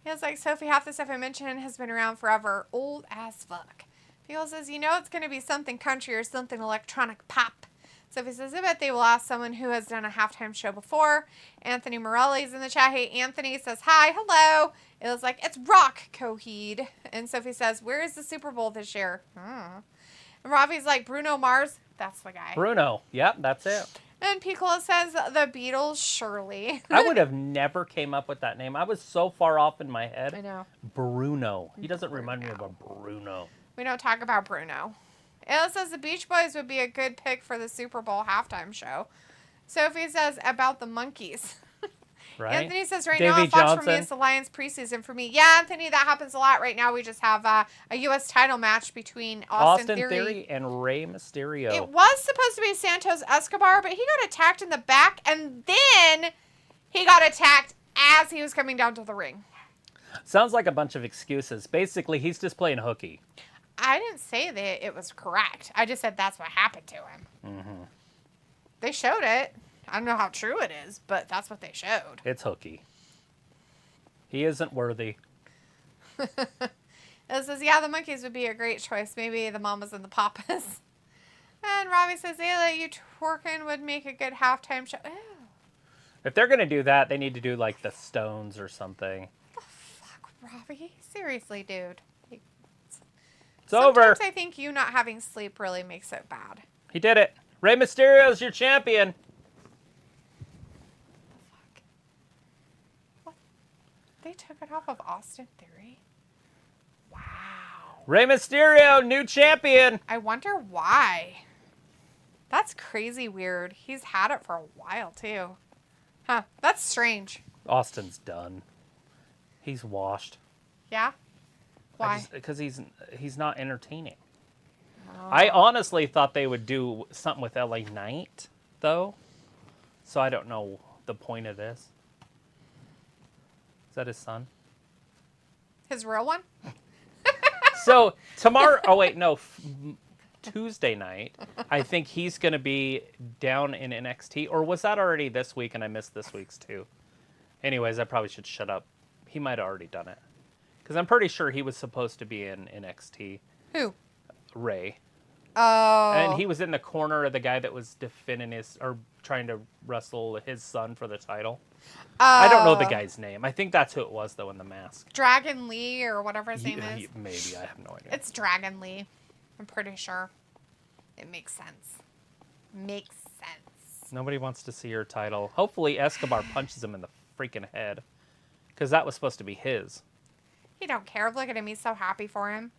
He was like, Sophie, half the stuff I mentioned has been around forever. Old as fuck. People says, you know it's going to be something country or something electronic pop. Sophie says, I bet they will ask someone who has done a halftime show before. Anthony Morelli's in the chat. Hey, Anthony says, hi, hello. It was like, it's rock, Coheed. And Sophie says, where is the Super Bowl this year? And Ravi's like, Bruno Mars. That's the guy. Bruno. Yep, that's it. And Piccolo says, the Beatles, surely. I would have never came up with that name. I was so far off in my head. I know. Bruno. He doesn't remind me of a Bruno. We don't talk about Bruno. Ella says the Beach Boys would be a good pick for the Super Bowl halftime show. Sophie says about the Monkeys. Right? Anthony says right Davey now, Fox Johnson. for me, it's Alliance preseason for me. Yeah, Anthony, that happens a lot right now. We just have a U.S. title match between Austin Theory and Rey Mysterio. It was supposed to be Santos Escobar, but he got attacked in the back, and then he got attacked as he was coming down to the ring. Sounds like a bunch of excuses. Basically, he's just playing hooky. I didn't say that it was correct. I just said that's what happened to him. Mm-hmm. They showed it. I don't know how true it is, but that's what they showed. It's hooky. He isn't worthy. It says, yeah, the Monkeys would be a great choice. Maybe the Mamas and the Papas. And Robbie says, Ayla, you twerking would make a good halftime show. Ew. If they're going to do that, they need to do like the Stones or something. What the fuck, Robbie? Seriously, dude. It's over. Sometimes I think you not having sleep really makes it bad. He did it. Rey Mysterio's your champion. They took it off of Austin Theory? Wow. Rey Mysterio, new champion. I wonder why. That's crazy weird. He's had it for a while, too. Huh. That's strange. Austin's done. He's washed. Yeah? Why? Because he's not entertaining. Oh. I honestly thought they would do something with LA Knight, though. So I don't know the point of this. Is that his son? His real one? So tomorrow, Tuesday night, I think he's going to be down in NXT. Or was that already this week and I missed this week's too? Anyways, I probably should shut up. He might have already done it. Because I'm pretty sure he was supposed to be in NXT. Who? Rey. Oh. And he was in the corner of the guy that was defending or trying to wrestle his son for the title. I don't know the guy's name. I think that's who it was, though, in the mask. Dragon Lee or whatever his name is. Maybe. I have no idea. It's Dragon Lee. I'm pretty sure. It makes sense. Makes sense. Nobody wants to see your title. Hopefully Escobar punches him in the freaking head. Because that was supposed to be his. He don't care. Look at him. He's so happy for him.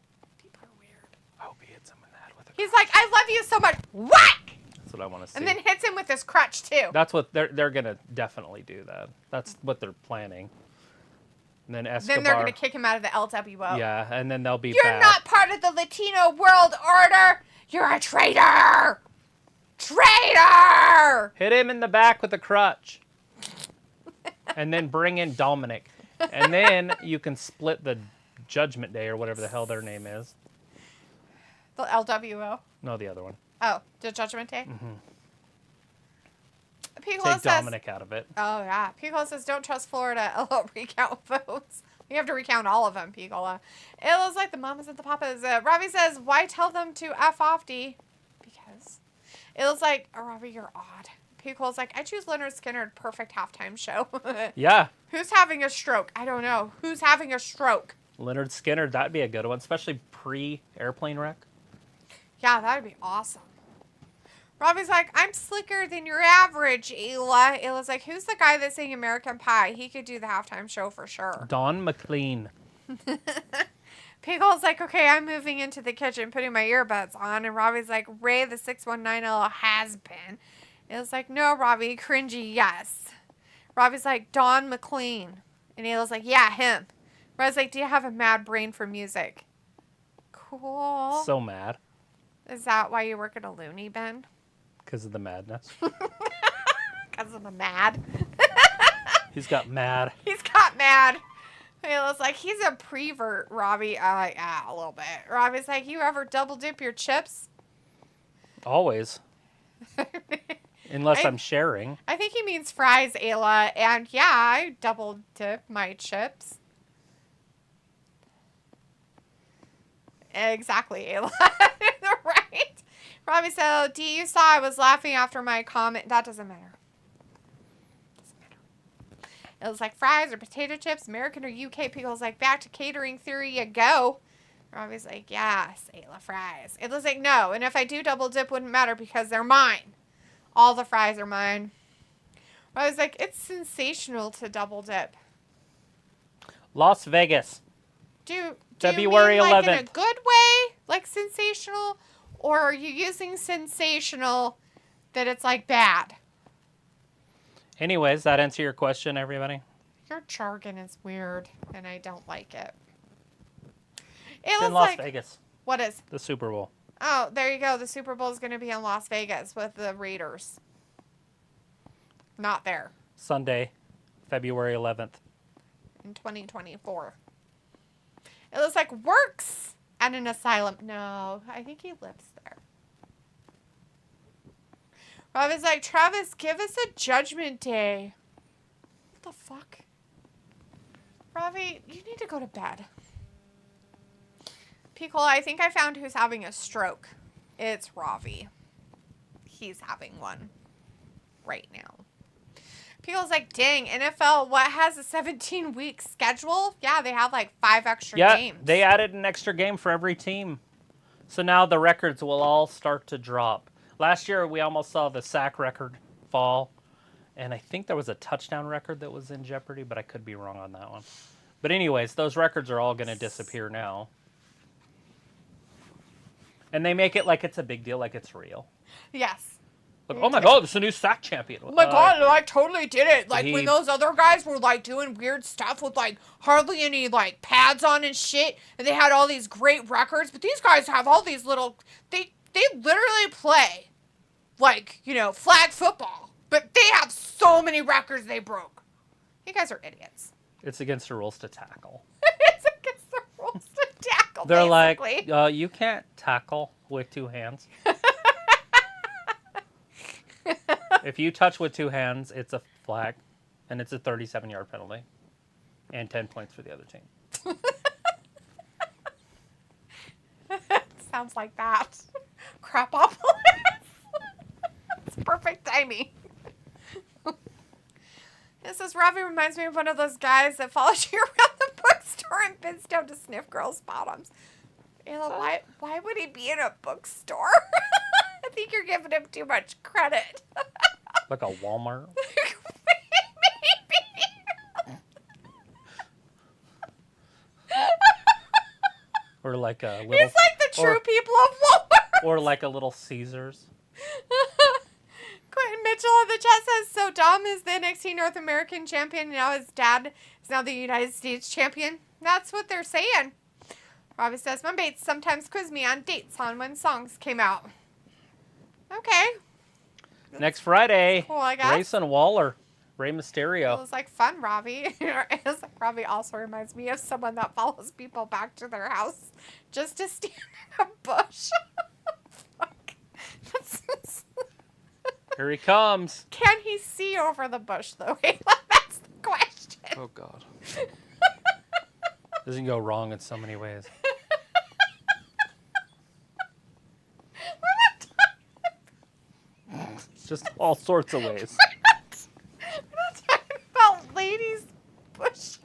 People are weird. I hope he hits him in the head with a He's like, I love you so much. Whack! That's what I want to see. And then hits him with his crutch, too. That's what they're going to definitely do that. That's what they're planning. And then Escobar. Then they're going to kick him out of the LWO. Yeah, and then they'll be You're bad. not part of the Latino World Order. You're a traitor. Traitor! Hit him in the back with a crutch. And then bring in Dominik. And then you can split the Judgment Day or whatever the hell their name is. The LWO? No, the other one. Oh, the Judgment Day? Mm-hmm. Piccolo Take Dominik out of it. Oh, yeah. Piccolo says, don't trust Florida. LO recount votes. You have to recount all of them, Piccolo. It looks like the mamas and the papas. Robbie says, why tell them to F off, D? Because. It looks like, oh, Robbie, you're odd. Piccolo's like, I choose Leonard Skinner, perfect halftime show. Yeah. Who's having a stroke? I don't know. Who's having a stroke? Leonard Skinner, that'd be a good one, especially pre-airplane wreck. Yeah, that'd be awesome. Robbie's like, I'm slicker than your average, Ayla. Ayla's like, who's the guy that sang American Pie? He could do the halftime show for sure. Don McLean. Pickle's like, okay, I'm moving into the kitchen, putting my earbuds on. And Robbie's like, Ray, the 619L has been. Ayla's like, no, Robbie, cringy, yes. Robbie's like, Don McLean. And Ayla's like, yeah, him. Robbie's like, do you have a mad brain for music? Cool. So mad. Is that why you work at a loony bin? Because of the madness. Because of the mad. He's got mad. He's got mad. Ayla's like, he's a prevert, Robbie. Yeah, a little bit. Robbie's like, you ever double dip your chips? Always. Unless I'm sharing. I think he means fries, Ayla. And yeah, I double dip my chips. Exactly, Ayla. Right? Robbie said, D, you saw I was laughing after my comment. That doesn't matter. It was like fries or potato chips, American or UK. Pickle's like, back to catering theory you go. Robbie's like, yes, Ayla, fries. It was like, no. And if I do double dip, wouldn't matter because they're mine. All the fries are mine. I was like, it's sensational to double dip. Las Vegas. Do February you mean like 11th. in a good way, like sensational, or are you using sensational that it's like bad? Anyways, that answer your question, everybody? Your jargon is weird, and I don't like it. It's It in looks Las like Vegas. what is? The Super Bowl. Oh, there you go. The Super Bowl is going to be in Las Vegas with the Raiders. Not there Sunday, February 11th. in 2024. It looks like works at an asylum. No, I think he lives there. Rob is like, Travis, give us a Judgment Day. What the fuck? Ravi, you need to go to bed. Piccolo, I think I found who's having a stroke. It's Ravi. He's having one right now. Piccolo's like, dang, NFL, what has a 17-week schedule? Yeah, they have like 5 extra games. Yeah, they added an extra game for every team. So now the records will all start to drop. Last year, we almost saw the sack record fall. And I think there was a touchdown record that was in jeopardy, but I could be wrong on that one. But anyways, those records are all going to disappear now. And they make it like it's a big deal, like it's real. Yes. Like, oh my God, it's a new sack champion. Oh my God, I totally did it. Like, when He- those other guys were, like, doing weird stuff with, like, hardly any, like, pads on and shit, and they had all these great records, but these guys have all these little, they literally play, like, you know, flag football, but they have so many records they broke. You guys are idiots. It's against the rules to tackle. It's against the rules to tackle, They're basically. like, you can't tackle with 2 hands. If you touch with 2 hands, it's a flag, and it's a 37-yard penalty, and 10 points for the other team. Sounds like that. Crapopolis. It's perfect timing. This is Robbie reminds me of one of those guys that follows you around the bookstore and bends down to sniff girls' bottoms. Ayla, why would he be in a bookstore? I think you're giving him too much credit. Like a Walmart? Or like a little... He's like the true people of Walmart. Or like a little Caesars. Quentin Mitchell in the chat says, so Dom is the NXT North American champion, and now his dad is now the United States champion. That's what they're saying. Robbie says, my mates sometimes quiz me on dates on when songs came out. Okay. Next Friday, Cool, I guess. Grayson Waller, Rey It Mysterio. was like fun, Robbie. It was like Robbie also reminds me of someone that follows people back to their house just to stand in a bush. Fuck. Here he comes. Can he see over the bush, though, Ayla? That's the question. Oh, God. Doesn't go wrong in so many ways. We're not Just all sorts of ways. talking about ladies' bushes.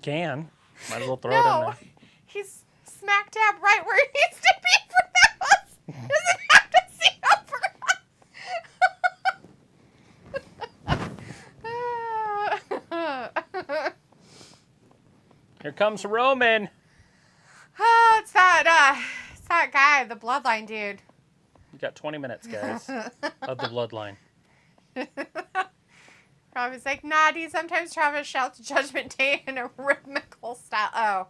Can. Might as well throw it in No, there. he's smack dab right where he needs to be for that house. Doesn't have to see over. Here comes Roman. Oh, it's that guy, the Bloodline dude. You got 20 minutes, guys, of the bloodline. Robbie's like, nah, do you sometimes Travis shouts Judgment Day in a rhythmical style? Oh.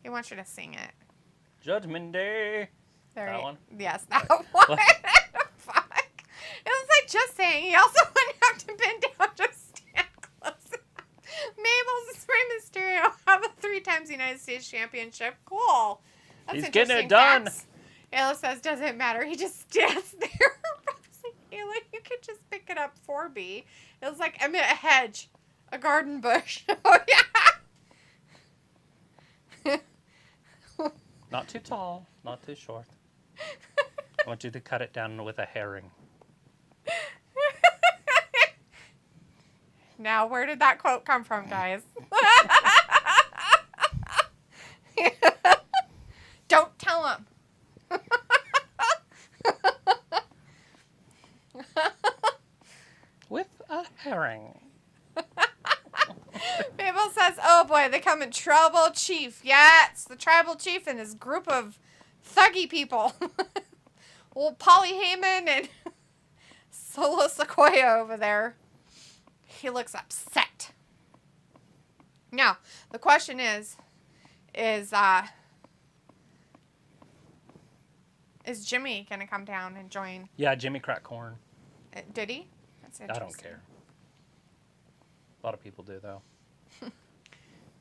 He wants you to sing it. Judgment Day. There That one? Yes, that one. Fuck. It was like just saying. He also wouldn't have to bend down to stand close. Mabel's Rey Mysterio have a 3 times United States Championship. Cool. That's He's getting it interesting done. facts. Ayla says, doesn't matter. He just stands there. I was like, Ayla, you could just pick it up for me. It was like, I'm in a hedge. A garden bush. Oh, yeah. Not too tall, not too short. I want you to cut it down with a herring. Now, where did that quote come from, guys? Don't tell him. With a herring. Mabel says, oh boy, they come in Tribal Chief. Yeah, it's the Tribal Chief and his group of thuggy people. Old Polly Heyman and Solo Sequoia over there. He looks upset. Now, the question is Jimmy going to come down and join? Yeah, Jimmy cracked corn. Did he? That's I don't interesting. care. A lot of people do, though.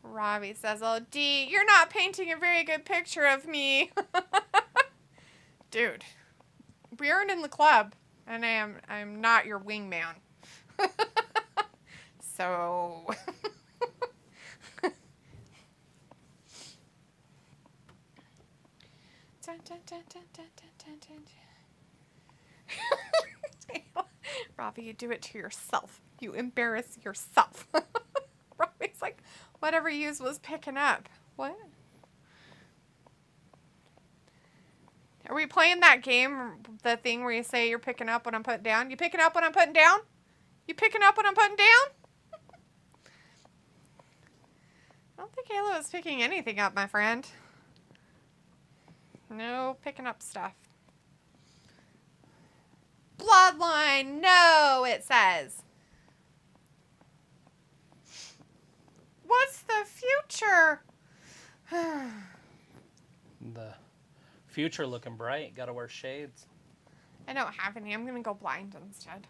Robbie says, oh, D, you're not painting a very good picture of me. Dude, we aren't in the club, and I'm not your wingman. So... Robbie, you do it to yourself. You embarrass yourself. Robbie's like, whatever you was picking up. What? Are we playing that game, the thing where you say you're picking up what I'm putting down? You picking up what I'm putting down? You picking up what I'm putting down? I don't think Ayla was picking anything up, my friend. No picking up stuff. Bloodline, no, it says. What's the future? The future looking bright. Gotta wear shades. I don't have any. I'm going to go blind instead.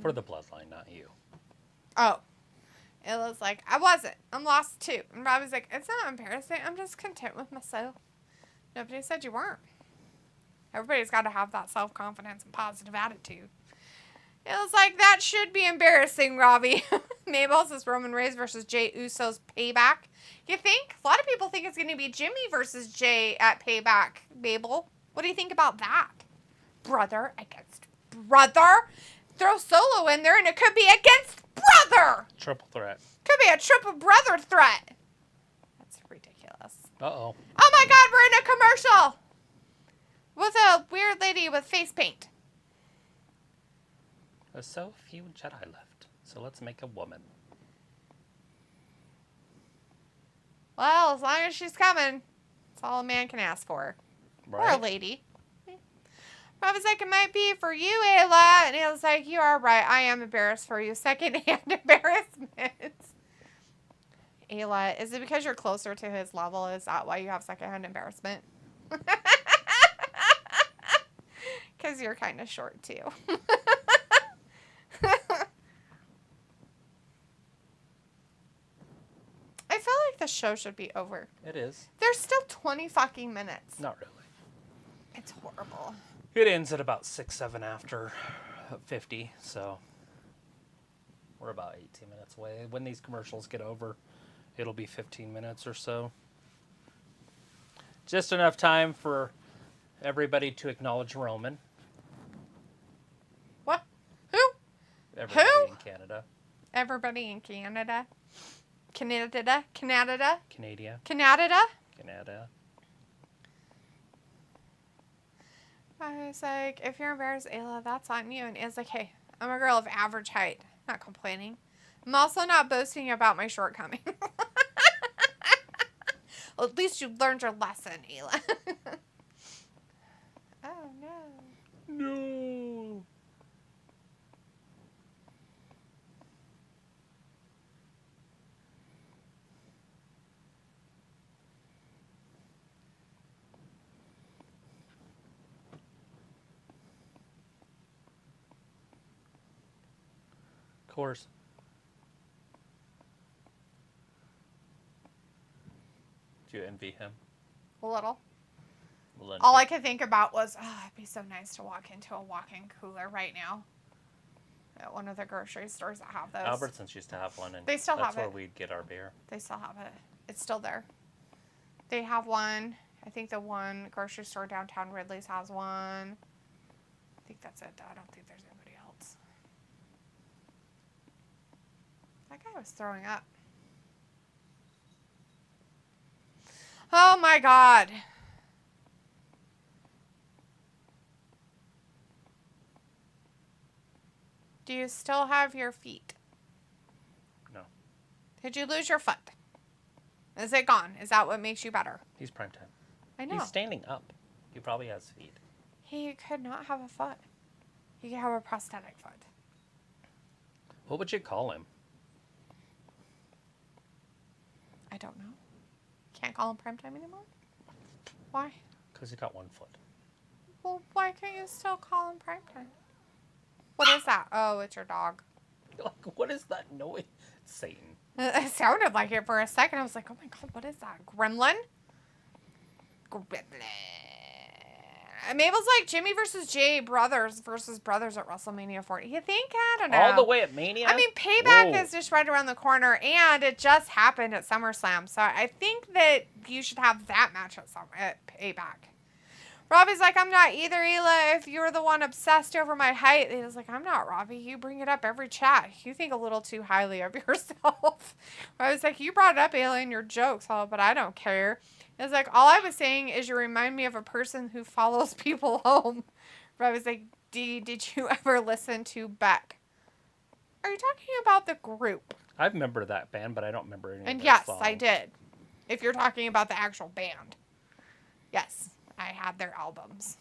For the bloodline, not you. Oh. Illa's like, I wasn't. I'm lost too. And Robbie's like, it's not embarrassing. I'm just content with myself. Nobody said you weren't. Everybody's got to have that self-confidence and positive attitude. It was like, that should be embarrassing, Robbie. Mabel says Roman Reigns versus Jey Uso's Payback. You think? A lot of people think it's going to be Jimmy versus Jey at Payback, Mabel. What do you think about that? Brother against brother? Throw Solo in there and it could be against brother! Triple threat. Could be a triple brother threat. That's ridiculous. Uh-oh. Oh my God, we're in a commercial! With a weird lady with face paint. There's so few Jedi left, so let's make a woman. Well, as long as she's coming, that's all a man can ask for. Right? Or a lady. Rob was like, it might be for you, Ayla. And Ayla's like, you are right. I am embarrassed for you. Second-hand embarrassment. Ayla, is it because you're closer to his level? Is that why you have second-hand embarrassment? Because you're kind of short, too. I feel like the show should be over. It is. There's still 20 fucking minutes. Not really. It's horrible. It ends at about 6-7 after 50, so we're about 18 minutes away. When these commercials get over, it'll be 15 minutes or so. Just enough time for everybody to acknowledge Roman. What? Who? Everybody Who? in Canada. Everybody in Canada. Canada. Canada. Canada. Canada. Canada. I was like, if you're embarrassed, Ayla, that's on you. And Ayla's like, hey, I'm a girl of average height. Not complaining. I'm also not boasting about my shortcomings. Well, at least you learned your lesson, Ayla. Oh, no. No. Of course. Do you envy him? A little. Well, All I could think about was, oh, it'd be so nice to walk into a walk-in cooler right now. At one of the grocery stores that have those. Albertsons used to have one, and They still that's have where it. we'd get our beer. They still have it. It's still there. They have one. I think the one grocery store downtown Ridley's has one. I think that's it. I don't think there's anybody else. That guy was throwing up. Oh my God. Do you still have your feet? No. Did you lose your foot? Is it gone? Is that what makes you better? He's prime time. I know. He's standing up. He probably has feet. He could not have a foot. He could have a prosthetic foot. What would you call him? I don't know. Can't call him primetime anymore? Why? Because he got one foot. Well, why can't you still call him primetime? What is that? Oh, it's your dog. Like, what is that noise? Satan. It sounded like it for a second. I was like, oh my God, what is that? Gremlin? Gremlin. Mabel's like, Jimmy versus Jey, brothers versus brothers at WrestleMania 40. You think? I don't know. All the way at Mania? I mean, Payback Whoa. is just right around the corner, and it just happened at SummerSlam. So I think that you should have that match at Payback. Robbie's like, I'm not either, Ayla. If you're the one obsessed over my height. He's like, I'm not, Robbie. You bring it up every chat. You think a little too highly of yourself. Robbie's like, you brought it up, Ayla, in your jokes, but I don't care. It's like, all I was saying is you remind me of a person who follows people home. Robbie's like, did you ever listen to Beck? Are you talking about the group? I remember that band, but I don't remember any And of their yes, songs. I did. If you're talking about the actual band. Yes, I had their albums.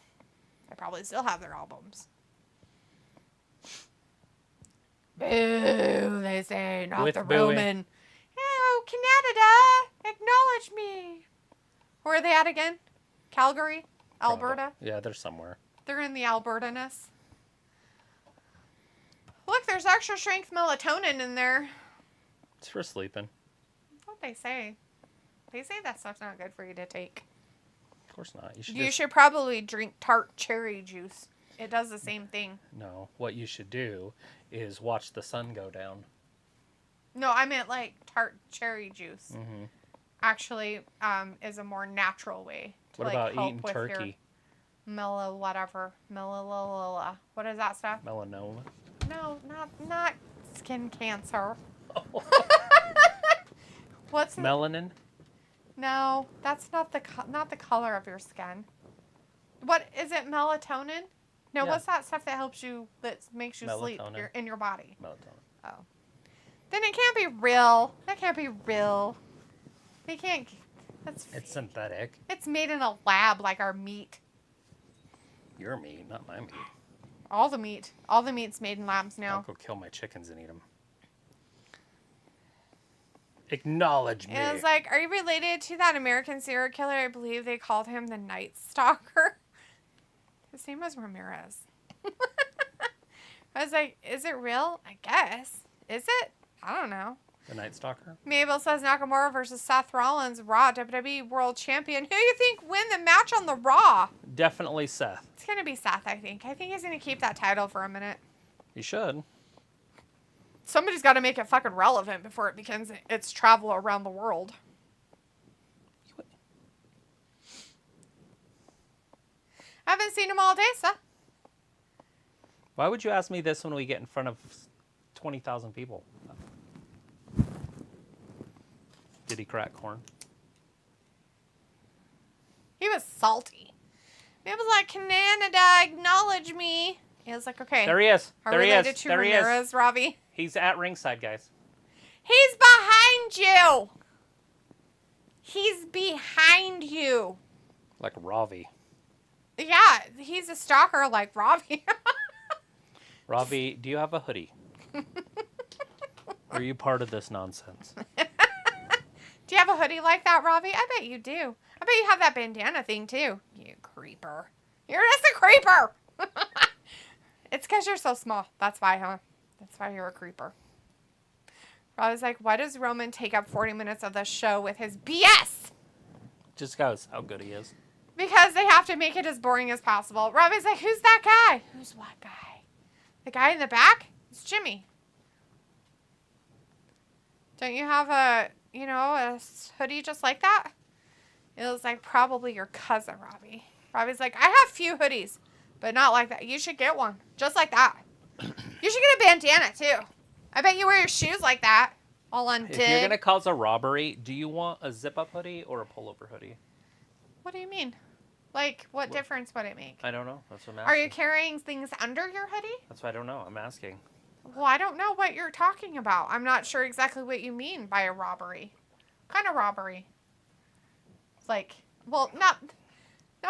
I probably still have their albums. Boo, they say, not With the booing. Roman. Oh, Canada, acknowledge me. Where are they at again? Calgary? Alberta? Yeah, they're somewhere. They're in the Albertaness. Look, there's extra strength melatonin in there. It's for sleeping. That's what they say. They say that stuff's not good for you to take. Of course not. You should probably drink tart cherry juice It does the same thing. No, what you should do is watch the sun go down. No, I meant like tart cherry juice. Mm-hmm. Actually, is a more natural way to What like about help eating with turkey? your melalala. What is that stuff? Melanoma? No, not skin cancer. What's Melanin? No, that's not the color of your skin. What is it? Melatonin? No, Yeah. what's that stuff that helps you, that makes you sleep Melatonin. in your body? Melatonin. Oh. Then it can't be real. That can't be real. They can't. That's. It's synthetic. It's made in a lab like our meat. Your meat, not my meat. All the meat's made in labs I'll now. go kill my chickens and eat them. Acknowledge me. And I was like, are you related to that American serial killer? I believe they called him the Night Stalker. His name was Ramirez. I was like, is it real? I guess. Is it? I don't know. The Night Stalker? Mabel says Nakamura versus Seth Rollins, Raw WWE World Champion. Who do you think win the match on the Raw? Definitely Seth. It's going to be Seth, I think. I think he's going to keep that title for a minute. You should. Somebody's got to make it fucking relevant before it begins its travel around the world. I haven't seen him all day, so. Why would you ask me this when we get in front of 20,000 people? Did he crack corn? He was salty. He was like, Canada, acknowledge me. He was like, okay. There he is. Are There he related is. to There he is. Ramirez, Robbie? He's at ringside, guys. He's behind you. He's behind you. Like Ravi. Yeah, he's a stalker like Robbie. Ravi, do you have a hoodie? Are you part of this nonsense? Do you have a hoodie like that, Robbie? I bet you do. I bet you have that bandana thing, too. You creeper. You're just a creeper. It's because you're so small. That's why, huh? That's why you're a creeper. Robbie's like, why does Roman take up 40 minutes of the show with his BS? Just goes how good he is. Because they have to make it as boring as possible. Robbie's like, who's that guy? Who's what guy? The guy in the back? It's Jimmy. Don't you have a hoodie just like that? It was like, probably your cousin, Robbie. Robbie's like, I have few hoodies, but not like that. You should get one. Just like that. You should get a bandana, too. I bet you wear your shoes like that. All undid. If you're going to cause a robbery, do you want a zip-up hoodie or a pullover hoodie? What do you mean? Like, what difference would it make? I don't know. That's what I'm Are asking. you carrying things under your hoodie? That's what I don't know. I'm asking. Well, I don't know what you're talking about. I'm not sure exactly what you mean by a robbery. What kind of robbery? Like, well, not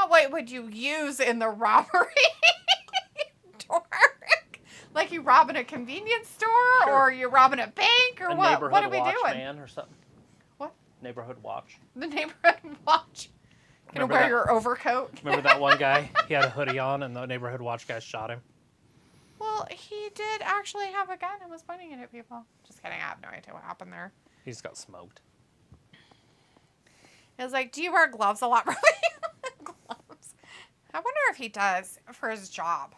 what would you use in the robbery? Dork. Like you robbing a convenience store, Sure. or you robbing a bank, or a what? neighborhood What are we watch doing? man or something. What? Neighborhood watch. The neighborhood watch. Gonna Remember wear that- your overcoat. Remember that one guy? He had a hoodie on, and the neighborhood watch guy shot him. Well, he did actually have a gun and was pointing it at people. Just kidding. I have no idea what happened there. He just got smoked. It was like, do you wear gloves a lot, Robbie? Gloves. I wonder if he does for his job.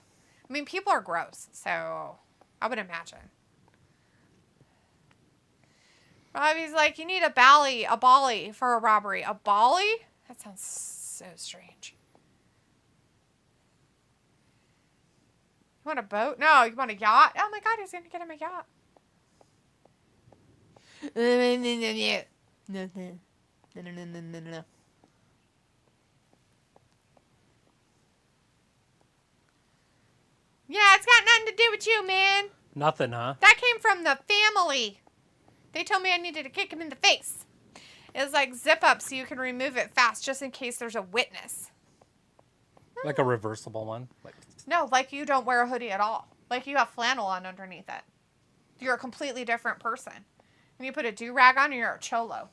I mean, people are gross, so I would imagine. Robbie's like, you need a bally for a robbery. A bally? That sounds so strange. You want a boat? No, you want a yacht? Oh my God, he's going to get him a yacht. No. Yeah, it's got nothing to do with you, man. Nothing, huh? That came from the family. They told me I needed to kick him in the face. It was like zip up so you can remove it fast just in case there's a witness. Like a reversible one. Like, No, like you don't wear a hoodie at all. Like you have flannel on underneath it. You're a completely different person. And you put a do-rag on and you're a cholo.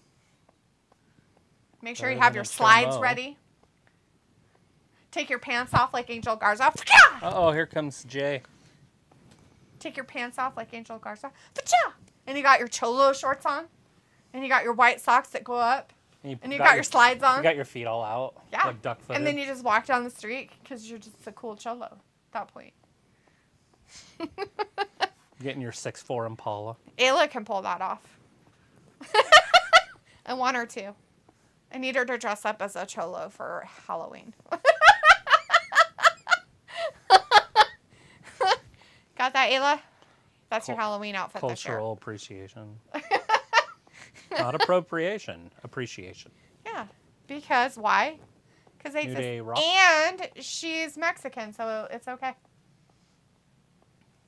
Make sure you Better have than your a slides cholo. ready. Take your pants off like Angel Garza. uh-oh, here comes Jay. Take your pants off like Angel Garza. And you got your cholo shorts on. And you got your white socks that go up. And you got your slides on. You got your feet all out. Yeah. Like duck-footed. And then you just walk down the street because you're just a cool cholo. that point. Getting your 6'4" Impala. Ayla can pull that off. I want her to. I need her to dress up as a cholo for Halloween. Got that, Ayla? That's your Halloween outfit this year. Cultural appreciation. Not appropriation. Appreciation. Yeah. Because why? Because they New exist. Day Raw. And she's Mexican, so it's okay.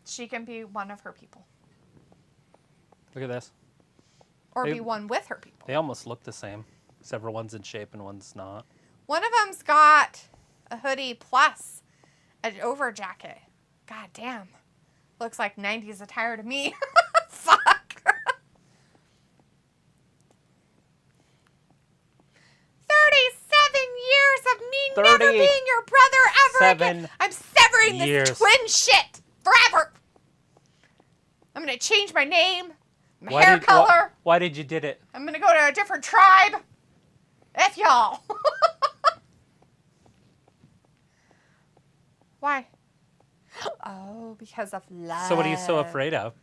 She can be one of her people. Look at this. Or be one with her people. They almost look the same, except for one's in shape and one's not. One of them's got a hoodie plus an over jacket. God damn. Looks like 90s attire to me. Fuck. 37 years of me never being your brother ever again. I'm severing this twin shit forever. I'm going to change my name, my hair color. Why did you did it? I'm going to go to a different tribe. F y'all. Why? Oh, because of love. So what are you so afraid of?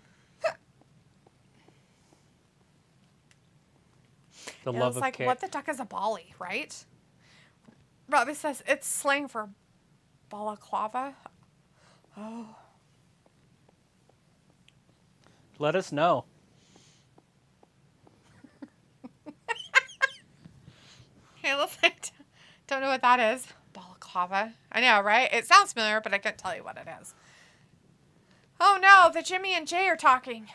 The love of like, Kate. what the duck is a bolly, right? Robbie says it's slang for balaclava. Oh. Let us know. Hey, look, I don't know what that is. Balaclava. I know, right? It sounds familiar, but I couldn't tell you what it is. Oh no, the Jimmy and Jay are talking.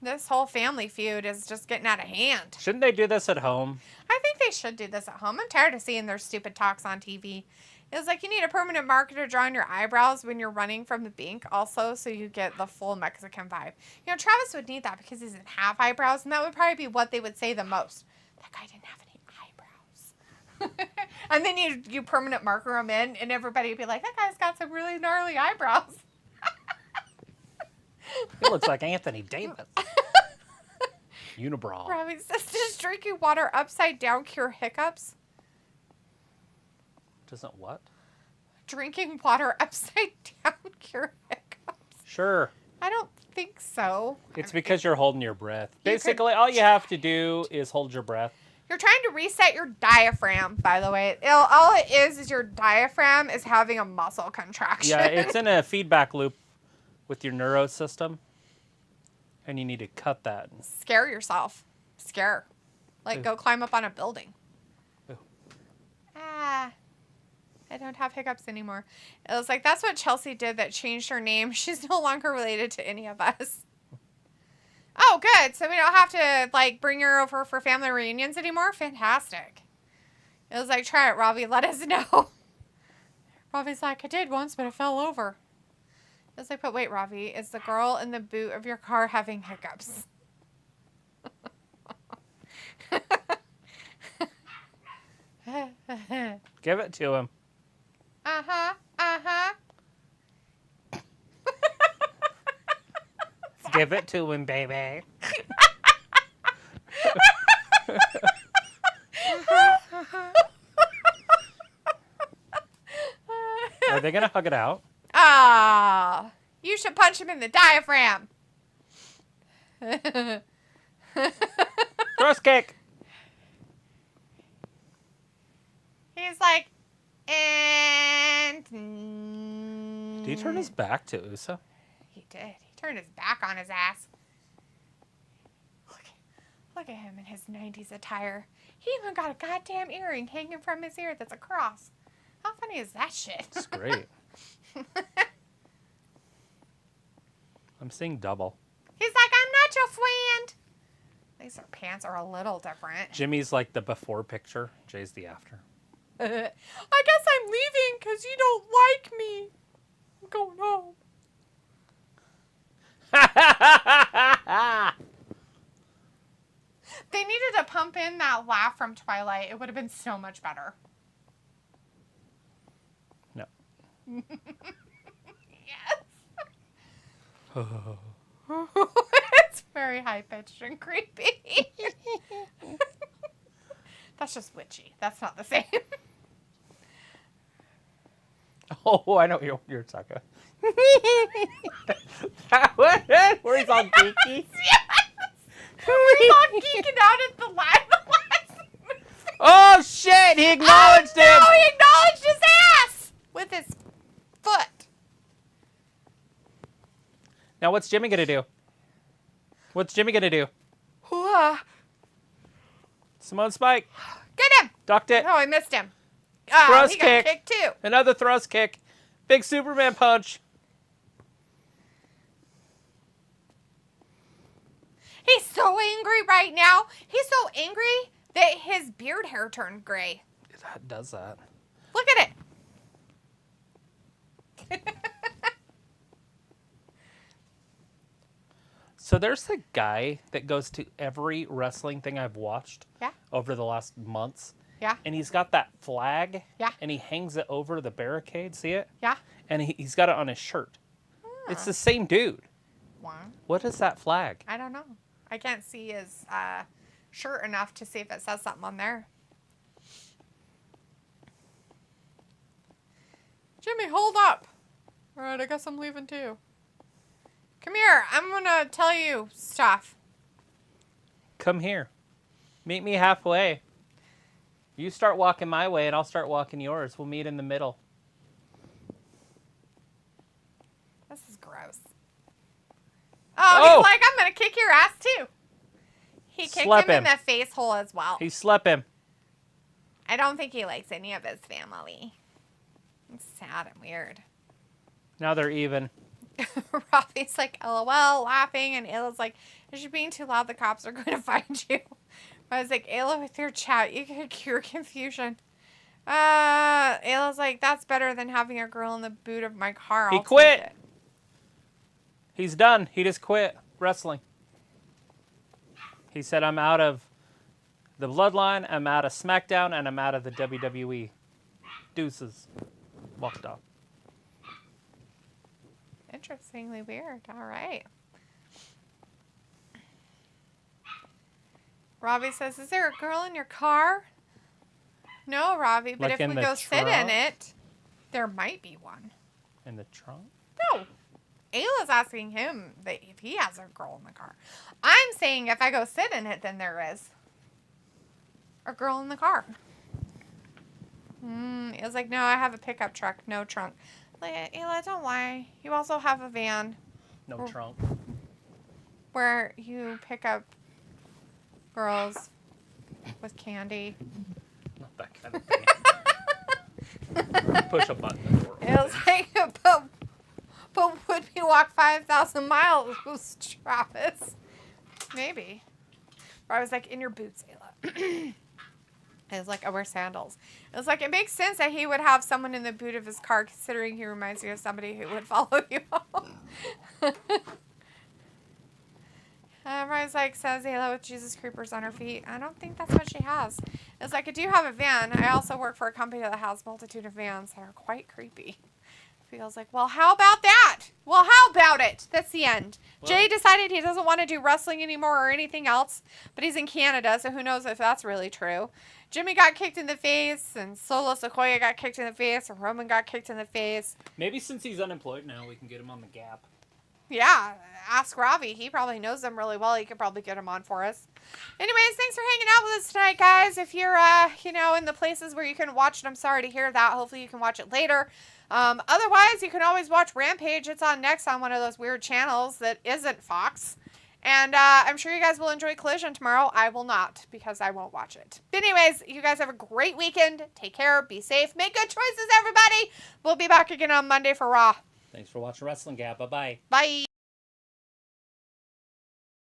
This whole family feud is just getting out of hand. Shouldn't they do this at home? I think they should do this at home. I'm tired of seeing their stupid talks on TV. It's like you need a permanent marker to draw on your eyebrows when you're running from the bank also, so you get the full Mexican vibe. You know, Travis would need that because he doesn't have eyebrows, and that would probably be what they would say the most. That guy didn't have any eyebrows. And then you permanent marker him in, and everybody would be like, that guy's got some really gnarly eyebrows. He looks like Anthony Davis. Unibrow. Robbie says, does drinking water upside down cure hiccups? Doesn't what? Drinking water upside down cure hiccups? Sure. I don't think so. It's because you're holding your breath. Basically, all you have to do is hold your breath. You're trying to reset your diaphragm, by the way. All it is your diaphragm is having a muscle contraction. Yeah, it's in a feedback loop with your neuro system. And you need to cut that. Scare yourself. Scare. Like, go climb up on a building. Ooh. I don't have hiccups anymore. It was like, that's what Chelsea did that changed her name. She's no longer related to any of us. Oh, good. So we don't have to, like, bring her over for family reunions anymore? Fantastic. It was like, try it, Robbie. Let us know. Robbie's like, I did once, but it fell over. It was like, but wait, Robbie, is the girl in the boot of your car having hiccups? Give it to him. Uh-huh. Uh-huh. Give it to him, baby. Are they going to hug it out? Ah, you should punch him in the diaphragm. Cross kick. He's like, and... Did he turn his back to Uso? He did. He turned his back on his ass. Look at him in his 90s attire. He even got a goddamn earring hanging from his ear that's a cross. How funny is that shit? It's great. I'm seeing double. He's like, I'm not your friend. These pants are a little different. Jimmy's like the before picture. Jay's the after. I guess I'm leaving because you don't like me. I'm going home. They needed to pump in that laugh from Twilight. It would have been so much better. No. Yes. It's very high-pitched and creepy. That's just witchy. That's not the same. Oh, I know what you're talking about. Where he's all geeky? Where he's all geeking out at the last Oh, shit! He acknowledged him! No, he acknowledged his ass! With his foot. Now, what's Jimmy gonna do? What's Jimmy gonna do? Simone Spike. Get him! Ducked it. Oh, I missed him. Thrust he got kick. kicked too. Another thrust kick. Big Superman punch. He's so angry right now. He's so angry that his beard hair turned gray. That does that. Look at it. So there's a guy that goes to every wrestling thing I've watched over the last months. Yeah. And he's got that flag. Yeah. And he hangs it over the barricade. See it? Yeah. And he's got it on his shirt. It's the same dude. Wow. What is that flag? I don't know. I can't see his shirt enough to see if it says something on there. Jimmy, hold up. All right, I guess I'm leaving too. Come here. I'm going to tell you stuff. Come here. Meet me halfway. You start walking my way and I'll start walking yours. We'll meet in the middle. This is gross. Oh, he's like, I'm going to kick your ass too. He kicked him in the face hole as well. He slept him. I don't think he likes any of his family. It's sad and weird. Now they're even. Robbie's like, LOL, laughing, and Ayla's like, if you're being too loud, the cops are going to find you. I was like, Ayla, with your chat, you could cure confusion. Ayla's like, that's better than having a girl in the boot of my car. He quit. He's done. He just quit wrestling. He said, I'm out of the Bloodline, I'm out of SmackDown, and I'm out of the WWE. Deuces. Walked off. Interestingly weird. All right. Robbie says, is there a girl in your car? No, Robbie, but like if we go sit in it, there might be one. In the trunk? No. Ayla's asking him if he has a girl in the car. I'm saying if I go sit in it, then there is a girl in the car. It was like, no, I have a pickup truck, no trunk. Like, Ayla, don't lie. You also have a van. No trunk. Where you pick up girls with candy. Not that kind of thing. Push a button. It was like, but would we walk 5,000 miles, Travis? Maybe. Or I was like, in your boots, Ayla. It was like, I wear sandals. It was like, it makes sense that he would have someone in the boot of his car, considering he reminds you of somebody who would follow you home. Everybody's like, says Ayla with Jesus creepers on her feet. I don't think that's what she has. It's like, I do have a van. I also work for a company that has a multitude of vans that are quite creepy. Feels like, well, how about that? Well, how about it? That's the end. Well, Jay decided he doesn't want to do wrestling anymore or anything else, but he's in Canada, so who knows if that's really true. Jimmy got kicked in the face, and Solo Sequoia got kicked in the face, and Roman got kicked in the face. Maybe since he's unemployed now, we can get him on the Gap. Yeah, ask Ravi. He probably knows them really well. He could probably get them on for us. Anyways, thanks for hanging out with us tonight, guys. If you're, in the places where you can watch it, I'm sorry to hear that. Hopefully you can watch it later. Otherwise, you can always watch Rampage. It's on next on one of those weird channels that isn't Fox. And I'm sure you guys will enjoy Collision tomorrow. I will not, because I won't watch it. But anyways, you guys have a great weekend. Take care. Be safe. Make good choices, everybody. We'll be back again on Monday for Raw. Thanks for watching Wrestling Gap. Bye-bye. Bye.